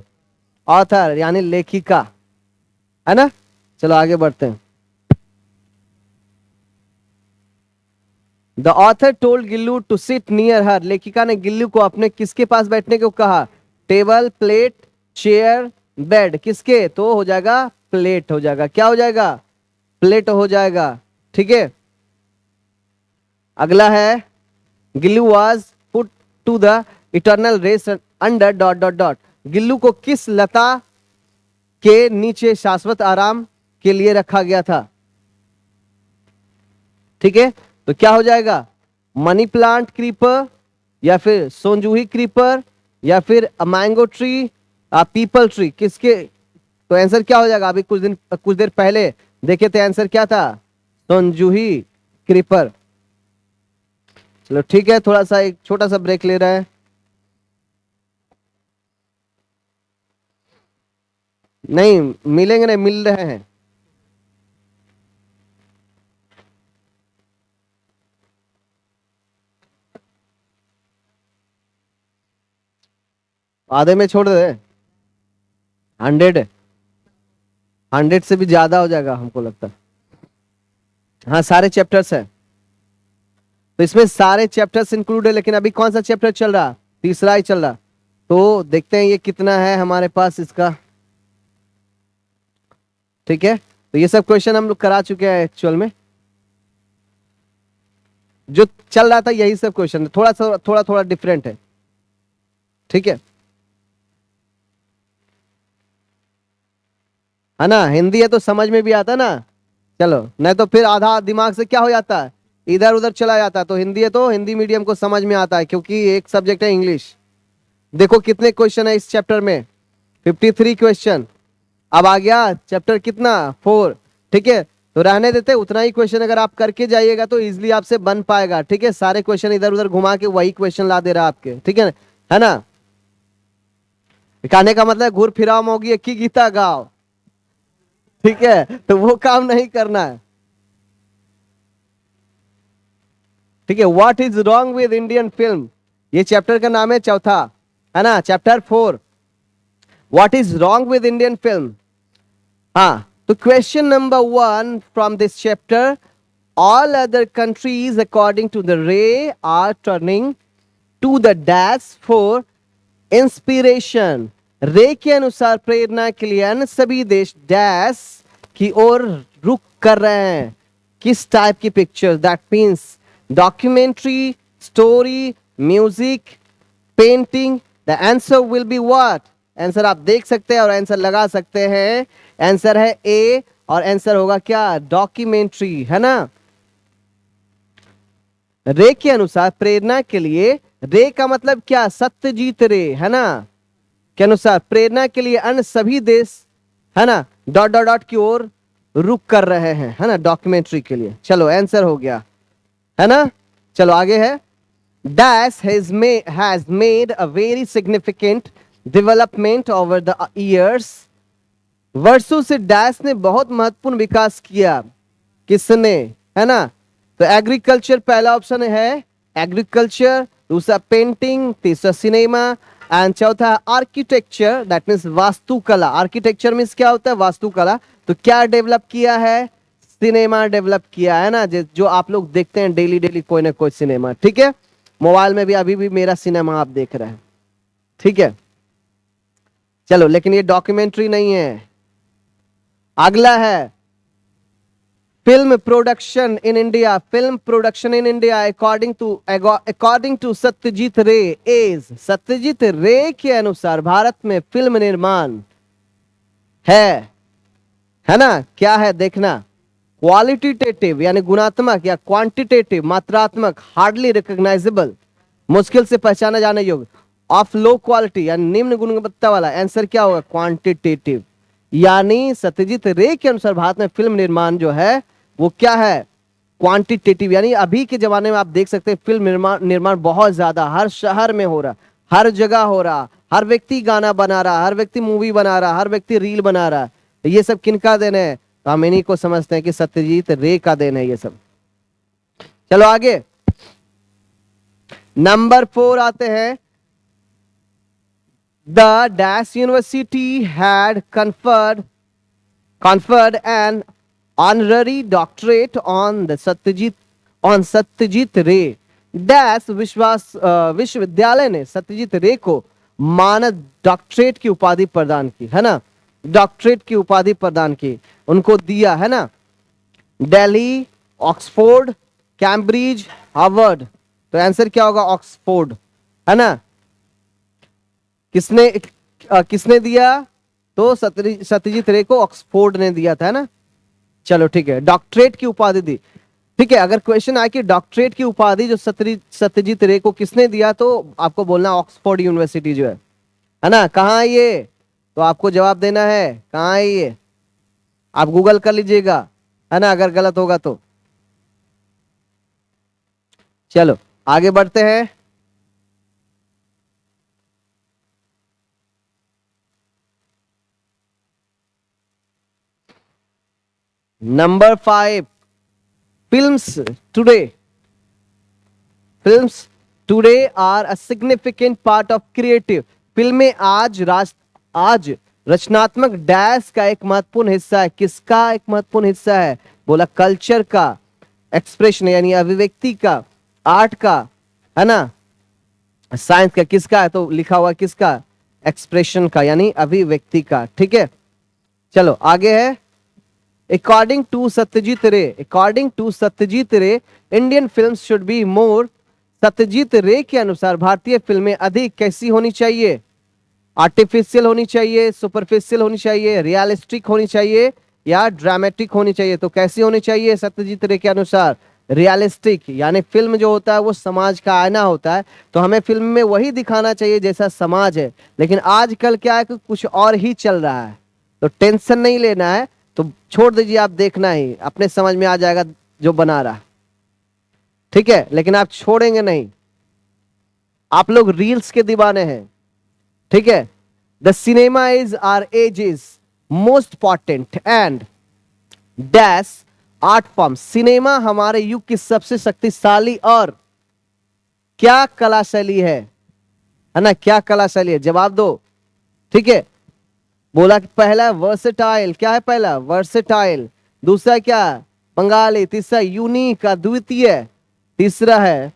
ऑथर यानी लेखिका, है ना। चलो आगे बढ़ते हैं। The author told Gillu to sit near her, लेखिका ने गिल्लू को अपने किसके पास बैठने को कहा, टेबल, प्लेट, चेयर, बेड, किसके, तो हो जाएगा प्लेट, हो जाएगा, क्या हो जाएगा, प्लेट हो जाएगा। ठीक है, अगला है, Gillu was put to the eternal race under dot dot dot, Gillu को किस लता के नीचे शाश्वत आराम के लिए रखा गया था। ठीक है, तो क्या हो जाएगा, मनी प्लांट क्रीपर, या फिर सोनजूही क्रीपर, या फिर मैंगो ट्री, पीपल ट्री, किसके, तो आंसर क्या हो जाएगा, अभी कुछ देर पहले देखे थे, आंसर क्या था, सोनजूही क्रीपर। चलो ठीक है, थोड़ा सा एक छोटा सा ब्रेक ले रहे हैं। नहीं मिलेंगे, नहीं मिल रहे हैं। आधे में छोड़ दे। 100, 100 से भी ज्यादा हो जाएगा हमको लगता है। हाँ सारे चैप्टर्स है, तो इसमें सारे चैप्टर्स इंक्लूड है, लेकिन अभी कौन सा चैप्टर चल रहा? तीसरा ही चल रहा। तो देखते हैं ये कितना है हमारे पास इसका। ठीक है, तो ये सब क्वेश्चन हम लोग करा चुके हैं एक्चुअल में। जो चल रहा था यही सब क्वेश्चन, थोड़ा सा थोड़ा थोड़ा डिफरेंट है। ठीक है ना, हिंदी है तो समझ में भी आता ना। चलो, नहीं तो फिर आधा दिमाग से क्या हो जाता है, इधर उधर चला जाता है। तो हिंदी है तो हिंदी मीडियम को समझ में आता है, क्योंकि एक सब्जेक्ट है इंग्लिश। देखो कितने क्वेश्चन है इस चैप्टर में, 53 क्वेश्चन। अब आ गया चैप्टर कितना, 4। ठीक है, तो रहने देते उतना ही क्वेश्चन, अगर आप करके जाइएगा तो इजिली आपसे बन पाएगा। ठीक है, सारे क्वेश्चन इधर उधर घुमा के वही क्वेश्चन ला दे रहा आपके। ठीक है ना। कहने का मतलब घूर फिराव मोगी एक ही गीता गाओ। ठीक है, तो वो काम नहीं करना है। ठीक है, what is wrong with Indian film, ये चैप्टर का नाम है, चौथा है ना, chapter 4। What is wrong with Indian film. हाँ, तो question number 1 from this chapter, all other countries according to the Ray are turning to the dash for inspiration. Ray के अनुसार प्रेरणा के लिए अन्य सभी देश डैश की ओर रुख कर रहे हैं। किस टाइप की picture, that means documentary, story, music, painting. The answer will be what, answer आप देख सकते हैं और आंसर लगा सकते हैं। आंसर है ए, और आंसर होगा क्या, डॉक्यूमेंट्री, है ना। रे के अनुसार प्रेरणा के लिए, रे का मतलब क्या, सत्यजीत रे, है ना, के अनुसार प्रेरणा के लिए अन्य सभी देश, है ना, डॉट डॉट डॉट की ओर रुक कर रहे हैं, है ना, डॉक्यूमेंट्री के लिए। चलो आंसर हो गया, है ना। चलो आगे है, dash has made a very significant development over the years. वर्षों से डैश ने बहुत महत्वपूर्ण विकास किया। किसने, है ना। तो एग्रीकल्चर पहला ऑप्शन है, एग्रीकल्चर, दूसरा पेंटिंग, तीसरा सिनेमा, एंड चौथा आर्किटेक्चर, दैट मीन्स वास्तुकला। आर्किटेक्चर मीन्स क्या होता है, वास्तुकला। तो क्या डेवलप किया है, सिनेमा डेवलप किया है ना, जो आप लोग देखते हैं डेली डेली कोई ना कोई सिनेमा। ठीक है, मोबाइल में भी अभी भी मेरा सिनेमा आप देख रहे हैं। ठीक है, चलो, लेकिन ये डॉक्यूमेंट्री नहीं है। अगला है, film production in India. Film production in India according to Satyajit रे is, सत्यजीत रे के अनुसार भारत में फिल्म निर्माण है ना, क्या है देखना। क्वालिटेटिव यानी गुणात्मक, या क्वांटिटेटिव मात्रात्मक, हार्डली रिकॉग्नाइजेबल मुश्किल से पहचाना जाने योग्य, ऑफ लो क्वालिटी यानी निम्न गुणवत्ता वाला। आंसर क्या होगा, क्वांटिटेटिव। यानी सत्यजीत रे के अनुसार भारत में फिल्म निर्माण जो है वो क्या है, क्वांटिटेटिव। यानी अभी के जमाने में आप देख सकते हैं फिल्म निर्माण निर्माण बहुत ज्यादा हर शहर में हो रहा, हर जगह हो रहा, हर व्यक्ति गाना बना रहा, हर व्यक्ति मूवी बना रहा, हर व्यक्ति रील बना रहा। तो ये सब किनका देन है, तो हम इन्हीं को समझते हैं कि सत्यजीत रे का देन है ये सब। चलो आगे, नंबर 4 आते हैं। The Dash University had conferred an honorary doctorate on Satyajit Ray. Dash विश्वविद्यालय ने सत्यजीत रे को मानद डॉक्टरेट की उपाधि प्रदान की, है ना, डॉक्टरेट की उपाधि प्रदान की, उनको दिया, है ना। Delhi, Oxford, Cambridge, Harvard. तो आंसर क्या होगा, ऑक्सफोर्ड, है ना। किसने दिया, तो सत्यजीत रे को ऑक्सफोर्ड ने दिया था, है ना। चलो ठीक है, डॉक्टरेट की उपाधि दी। ठीक है, अगर क्वेश्चन आए कि डॉक्टरेट की उपाधि जो सत्यजीत रे को किसने दिया, तो आपको बोलना ऑक्सफोर्ड यूनिवर्सिटी जो है ना। कहाँ है ये, तो आपको जवाब देना है कहाँ है ये, आप गूगल कर लीजिएगा, है ना, अगर गलत होगा तो। चलो आगे बढ़ते हैं। Number 5, films today films today are a significant part of creative. फिल्में आज रचनात्मक डैश का एक महत्वपूर्ण हिस्सा है। किसका एक महत्वपूर्ण हिस्सा है? बोला कल्चर का, एक्सप्रेशन यानी अभिव्यक्ति का, आर्ट का, है ना, साइंस का। किसका है? तो लिखा हुआ किसका? एक्सप्रेशन का यानी अभिव्यक्ति का। ठीक है, चलो आगे है। According to Satyajit Ray Indian film should be more. Satyajit रे के अनुसार भारतीय फिल्में अधिक कैसी होनी चाहिए? आर्टिफिशियल होनी चाहिए, सुपरफिशियल होनी चाहिए, रियलिस्टिक होनी चाहिए या ड्रामेटिक होनी चाहिए? तो कैसी होनी चाहिए सत्यजीत रे के अनुसार? रियलिस्टिक, यानी फिल्म जो होता है वो समाज का आईना होता है, तो हमें फिल्म में वही दिखाना चाहिए जैसा समाज है। लेकिन आजकल क्या है कि कुछ और ही चल रहा है, तो टेंशन नहीं लेना है, तो छोड़ दीजिए, आप देखना ही अपने समझ में आ जाएगा जो बना रहा। ठीक है, लेकिन आप छोड़ेंगे नहीं, आप लोग रील्स के दीवाने हैं। ठीक है, the cinema is our age is most important and dash art form. Cinema हमारे युग की सबसे शक्तिशाली और क्या कला शैली है ना? क्या कला शैली है? जवाब दो। ठीक है, बोला कि पहला वर्सेटाइल। क्या है पहला? वर्सेटाइल। दूसरा क्या? बंगाली। तीसरा यूनिक, अद्वितीय। तीसरा है,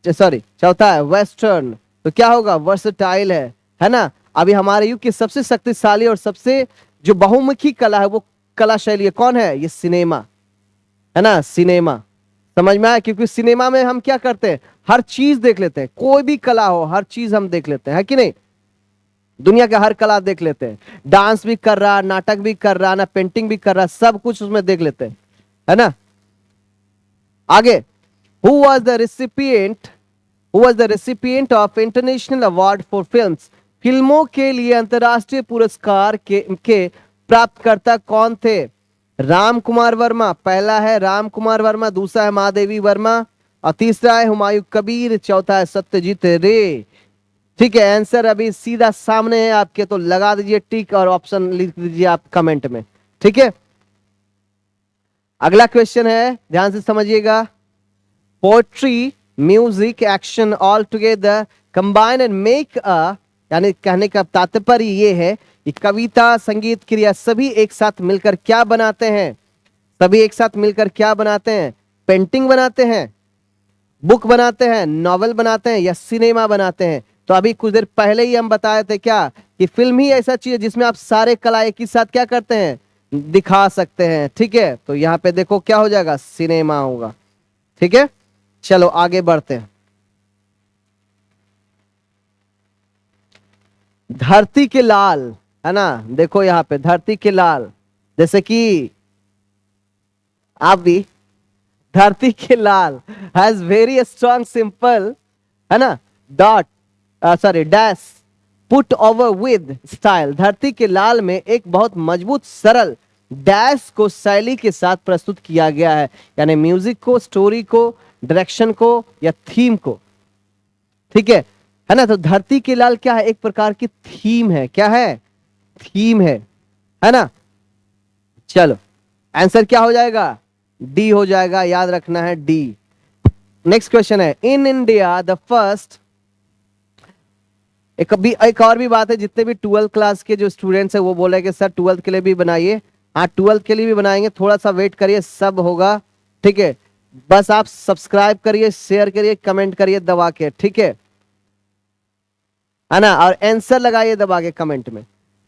सॉरी, चौथा है वेस्टर्न। तो क्या होगा? वर्सेटाइल है ना? अभी हमारे युग की सबसे शक्तिशाली और सबसे जो बहुमुखी कला है वो कला शैली है, कौन है? ये सिनेमा है ना, सिनेमा। समझ में आया? क्योंकि सिनेमा में हम क्या करते हैं? हर चीज देख लेते हैं, कोई भी कला हो हर चीज हम देख लेते हैं, है कि नहीं? दुनिया का हर कला देख लेते हैं, डांस भी कर रहा, नाटक भी कर रहा ना, पेंटिंग भी कर रहा, सब कुछ उसमें देख लेते हैं, है ना? आगे, who was the recipient of international award for films. फिल्मों के लिए अंतर्राष्ट्रीय पुरस्कार के प्राप्तकर्ता कौन थे? राम कुमार वर्मा, पहला है राम कुमार वर्मा, दूसरा है महादेवी वर्मा, और तीसरा है हुमायूं कबीर, चौथा है सत्यजीत रे। ठीक है, आंसर अभी सीधा सामने है आपके, तो लगा दीजिए टिक और ऑप्शन लिख दीजिए आप कमेंट में। ठीक है, अगला क्वेश्चन है, ध्यान से समझिएगा। Poetry, music, action all together combine and make a, यानी कहने का तात्पर्य ये है कि कविता, संगीत, क्रिया सभी एक साथ मिलकर क्या बनाते हैं? सभी एक साथ मिलकर क्या बनाते हैं? पेंटिंग बनाते हैं, बुक बनाते हैं, नॉवेल बनाते हैं या सिनेमा बनाते हैं? तो अभी कुछ देर पहले ही हम बताए थे क्या कि फिल्म ही ऐसा चीज है जिसमें आप सारे कला एक ही साथ क्या करते हैं? दिखा सकते हैं। ठीक है, तो यहाँ पे देखो क्या हो जाएगा? सिनेमा होगा। ठीक है, चलो आगे बढ़ते हैं। धरती के लाल, है ना, देखो यहाँ पे धरती के लाल, जैसे कि आप भी, धरती के लाल हैज वेरी स्ट्रॉन्ग सिंपल, है ना, dot, sorry dash put over with style. धरती के लाल में एक बहुत मजबूत सरल डैश को शैली के साथ प्रस्तुत किया गया है, यानी म्यूजिक को, स्टोरी को, डायरेक्शन को या थीम को। ठीक है ना? तो धरती के लाल क्या है? एक प्रकार की थीम है। क्या है? थीम है ना? चलो, आंसर क्या हो जाएगा? डी हो जाएगा, याद रखना है डी। नेक्स्ट क्वेश्चन है, इन इंडिया द फर्स्ट, एक और भी बात है, जितने भी 12th क्लास के जो स्टूडेंट्स है वो बोले कि सर 12th के लिए भी बनाइए। हाँ, 12th के लिए भी बनाएंगे, थोड़ा सा वेट करिए, सब होगा। ठीक है, बस आप सब्सक्राइब करिए, शेयर करिए, कमेंट करिए दबा के। ठीक है ना? और आंसर लगाइए दबा के कमेंट में।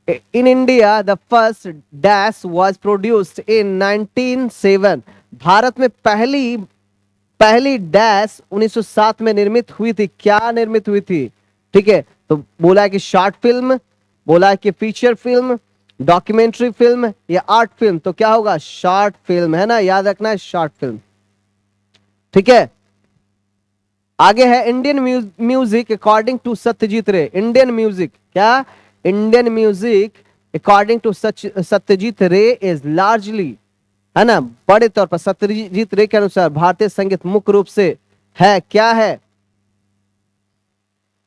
In India the first dash was produced in 1907। Bharat में पहली पहली डैश 1907 में निर्मित हुई थी। क्या निर्मित हुई थी? ठीक है, तो बोला है कि शॉर्ट फिल्म, बोला है कि फीचर फिल्म, डॉक्यूमेंट्री फिल्म या आर्ट फिल्म। तो क्या होगा? शॉर्ट फिल्म, है ना, याद रखना है शॉर्ट फिल्म। ठीक है, आगे है Indian music according to Satyajit Ray. Indian music क्या? Indian music according to Satyajit Ray is largely, है ना, बड़े तौर पर सत्यजीत रे के अनुसार भारतीय संगीत मुख्य रूप से है, क्या है?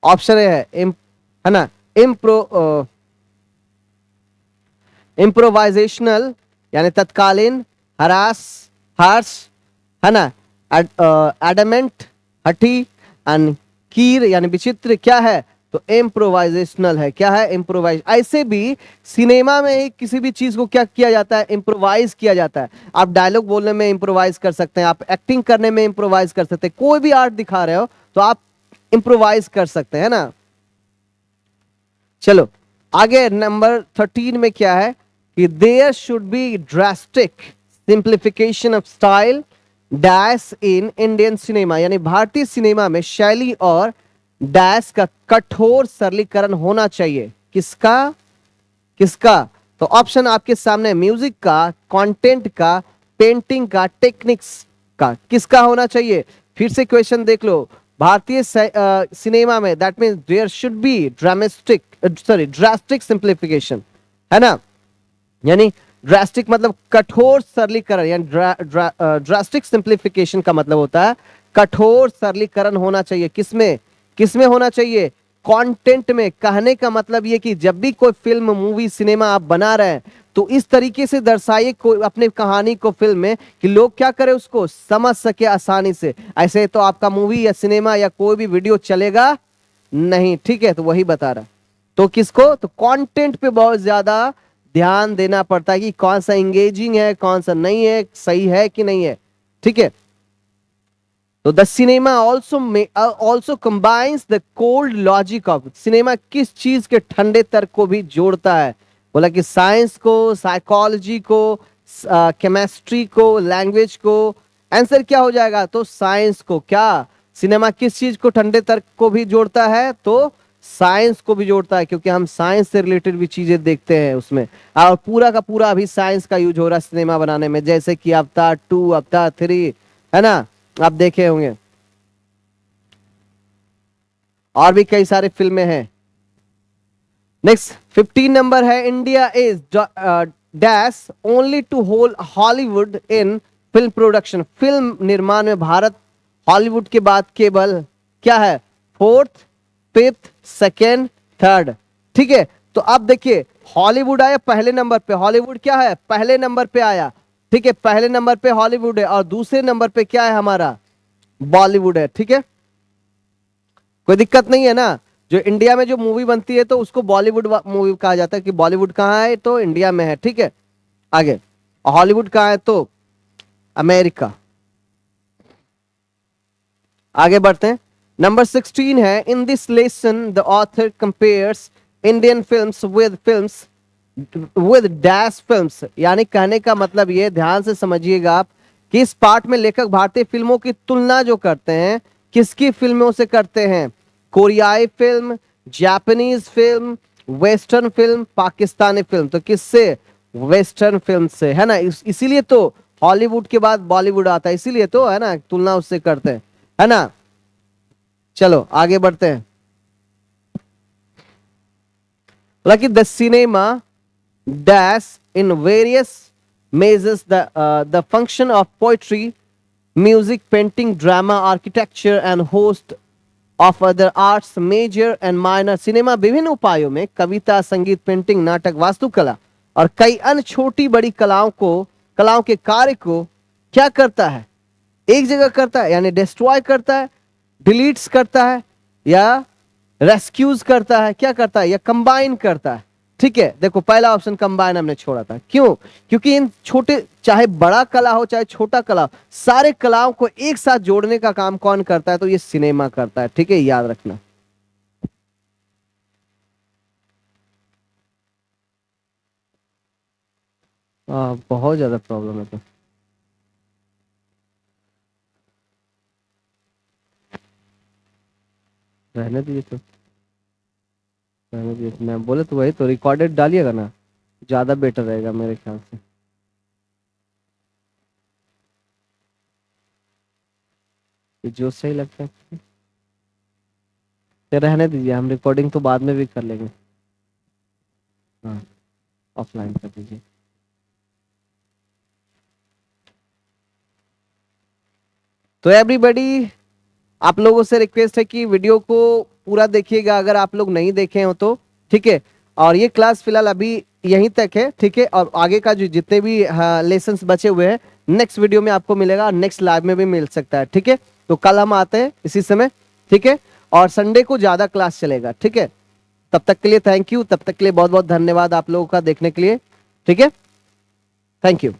ऑप्शन ए है ना, इम्प्रोवाइजेशनल यानी तत्कालीन, हरास, हार्श, है ना, एडमेंट, हठी, एंड कीर यानी विचित्र क्या है, तो इम्प्रोवाइजेशनल है। क्या है, इम्प्रोवाइज। ऐसे भी सिनेमा में ही किसी भी चीज को क्या किया जाता है, इम्प्रोवाइज किया जाता है। आप डायलॉग बोलने में इम्प्रोवाइज कर सकते हैं, आप एक्टिंग करने में इम्प्रोवाइज कर सकते हैं, कोई भी आर्ट दिखा रहे हो तो आप इम्प्रोवाइज कर सकते हैं ना। चलो आगे नंबर 13 में क्या है कि there should be drastic simplification of style dash in Indian cinema, यानी भारतीय सिनेमा में शैली और डैश का कठोर सरलीकरण होना चाहिए। किसका, किसका, तो ऑप्शन आपके सामने, म्यूजिक का, कंटेंट का, पेंटिंग का, टेक्निक्स का, किसका होना चाहिए। फिर से क्वेश्चन देख लो, भारतीय सिनेमा में that means there should be drastic simplification, है ना, यानी ड्रास्टिक मतलब कठोर सरलीकरण, यानी ड्रास्टिक सिंप्लीफिकेशन का मतलब होता है कठोर सरलीकरण होना चाहिए। किसमें, किसमें होना चाहिए, कंटेंट में। कहने का मतलब ये कि जब भी कोई फिल्म, मूवी, सिनेमा आप बना रहे हैं तो इस तरीके से दर्शाइए कोई अपने कहानी को फिल्म में कि लोग क्या करें, उसको समझ सके आसानी से। ऐसे तो आपका मूवी या सिनेमा या कोई भी वीडियो चलेगा नहीं, ठीक है, तो वही बता रहा। तो किसको, तो कंटेंट पे बहुत ज्यादा ध्यान देना पड़ता है कि कौन सा इंगेजिंग है, कौन सा नहीं है, सही है कि नहीं है, ठीक है। तो the cinema also combines the cold logic of, cinema किस चीज के ठंडे तर्क को भी जोड़ता है, बोला कि साइंस को, साइकोलॉजी को, केमिस्ट्री को, लैंग्वेज को। आंसर क्या हो जाएगा, तो साइंस को। क्या, सिनेमा किस चीज को ठंडे तर्क को भी जोड़ता है, तो साइंस को भी जोड़ता है, क्योंकि हम साइंस से रिलेटेड भी चीजें देखते हैं उसमें। और पूरा का पूरा अभी साइंस का यूज हो रहा है सिनेमा बनाने में, जैसे कि अवतार 2, अवतार 3, है ना, आप देखे होंगे। और भी कई सारे फिल्में हैं। नेक्स्ट 15 नंबर है, India is dash only to hold Hollywood in film production, film निर्माण में भारत हॉलीवुड के बाद केवल क्या है, फोर्थ, फिफ्थ, सेकेंड, थर्ड, ठीक है। तो अब देखिए हॉलीवुड आया पहले नंबर पे, हॉलीवुड क्या है, पहले नंबर पे आया, ठीक है, पहले नंबर पे हॉलीवुड है, और दूसरे नंबर पे क्या है हमारा, बॉलीवुड है, ठीक है। कोई दिक्कत नहीं है ना, जो इंडिया में जो मूवी बनती है तो उसको बॉलीवुड मूवी कहा जाता है, कि बॉलीवुड कहाँ है, तो इंडिया में है, ठीक है। आगे हॉलीवुड कहाँ है, तो अमेरिका। आगे बढ़ते हैं, नंबर 16 है, in this lesson the author compares Indian films with films with dash films, यानी कहने का मतलब ये, ध्यान से समझिएगा आप, कि इस पार्ट में लेखक भारतीय फिल्मों की तुलना जो करते हैं किसकी फिल्मों से करते हैं, कोरियाई film, Japanese film, western film, Pakistani film, तो किससे, वेस्टर्न फिल्म से, है ना। इसीलिए तो हॉलीवुड के बाद बॉलीवुड आता है, इसीलिए तो, है ना, तुलना उससे करते हैं, है ना। चलो आगे बढ़ते हैं, like the cinema dash in various measures the function of poetry, music, painting, drama, architecture and host of other arts major and minor, cinema विभिन्न उपायों में कविता, संगीत, पेंटिंग, नाटक, वास्तुकला और कई अन्य छोटी बड़ी कलाओं के कार्य को क्या करता है, एक जगह करता है, यानी डिस्ट्रॉय करता है, डिलीट्स करता है, या रेस्क्यूज करता है, क्या करता है, या कंबाइन करता है, ठीक है। देखो पहला ऑप्शन कंबाइन हमने छोड़ा था, क्यों, क्योंकि इन छोटे, चाहे बड़ा कला हो चाहे छोटा कला हो, सारे कलाओं को एक साथ जोड़ने का काम कौन करता है, तो ये सिनेमा करता है, ठीक है, याद रखना। बहुत ज्यादा प्रॉब्लम है तो, रहने दीजिए तो, रहने दीजिए तो, मैं बोले तो वही तो, रिकॉर्डेड डालिएगा ना, ज्यादा बेटर रहेगा मेरे ख्याल से। ये जो सही लगता है, तो रहने दीजिए, हम रिकॉर्डिंग तो बाद में भी कर लेंगे। हाँ, ऑफलाइन कर दीजिए। तो एवरीबॉडी, आप लोगों से रिक्वेस्ट है कि वीडियो को पूरा देखिएगा अगर आप लोग नहीं देखे हो तो, ठीक है। और ये क्लास फिलहाल अभी यहीं तक है, ठीक है। और आगे का जो जितने भी लेसन्स बचे हुए हैं नेक्स्ट वीडियो में आपको मिलेगा, नेक्स्ट लाइव में भी मिल सकता है, ठीक है। तो कल हम आते हैं इसी समय, ठीक है। और संडे को ज्यादा क्लास चलेगा, ठीक है। तब तक के लिए थैंक यू, तब तक के लिए बहुत बहुत धन्यवाद आप लोगों का देखने के लिए, ठीक है। Thank you.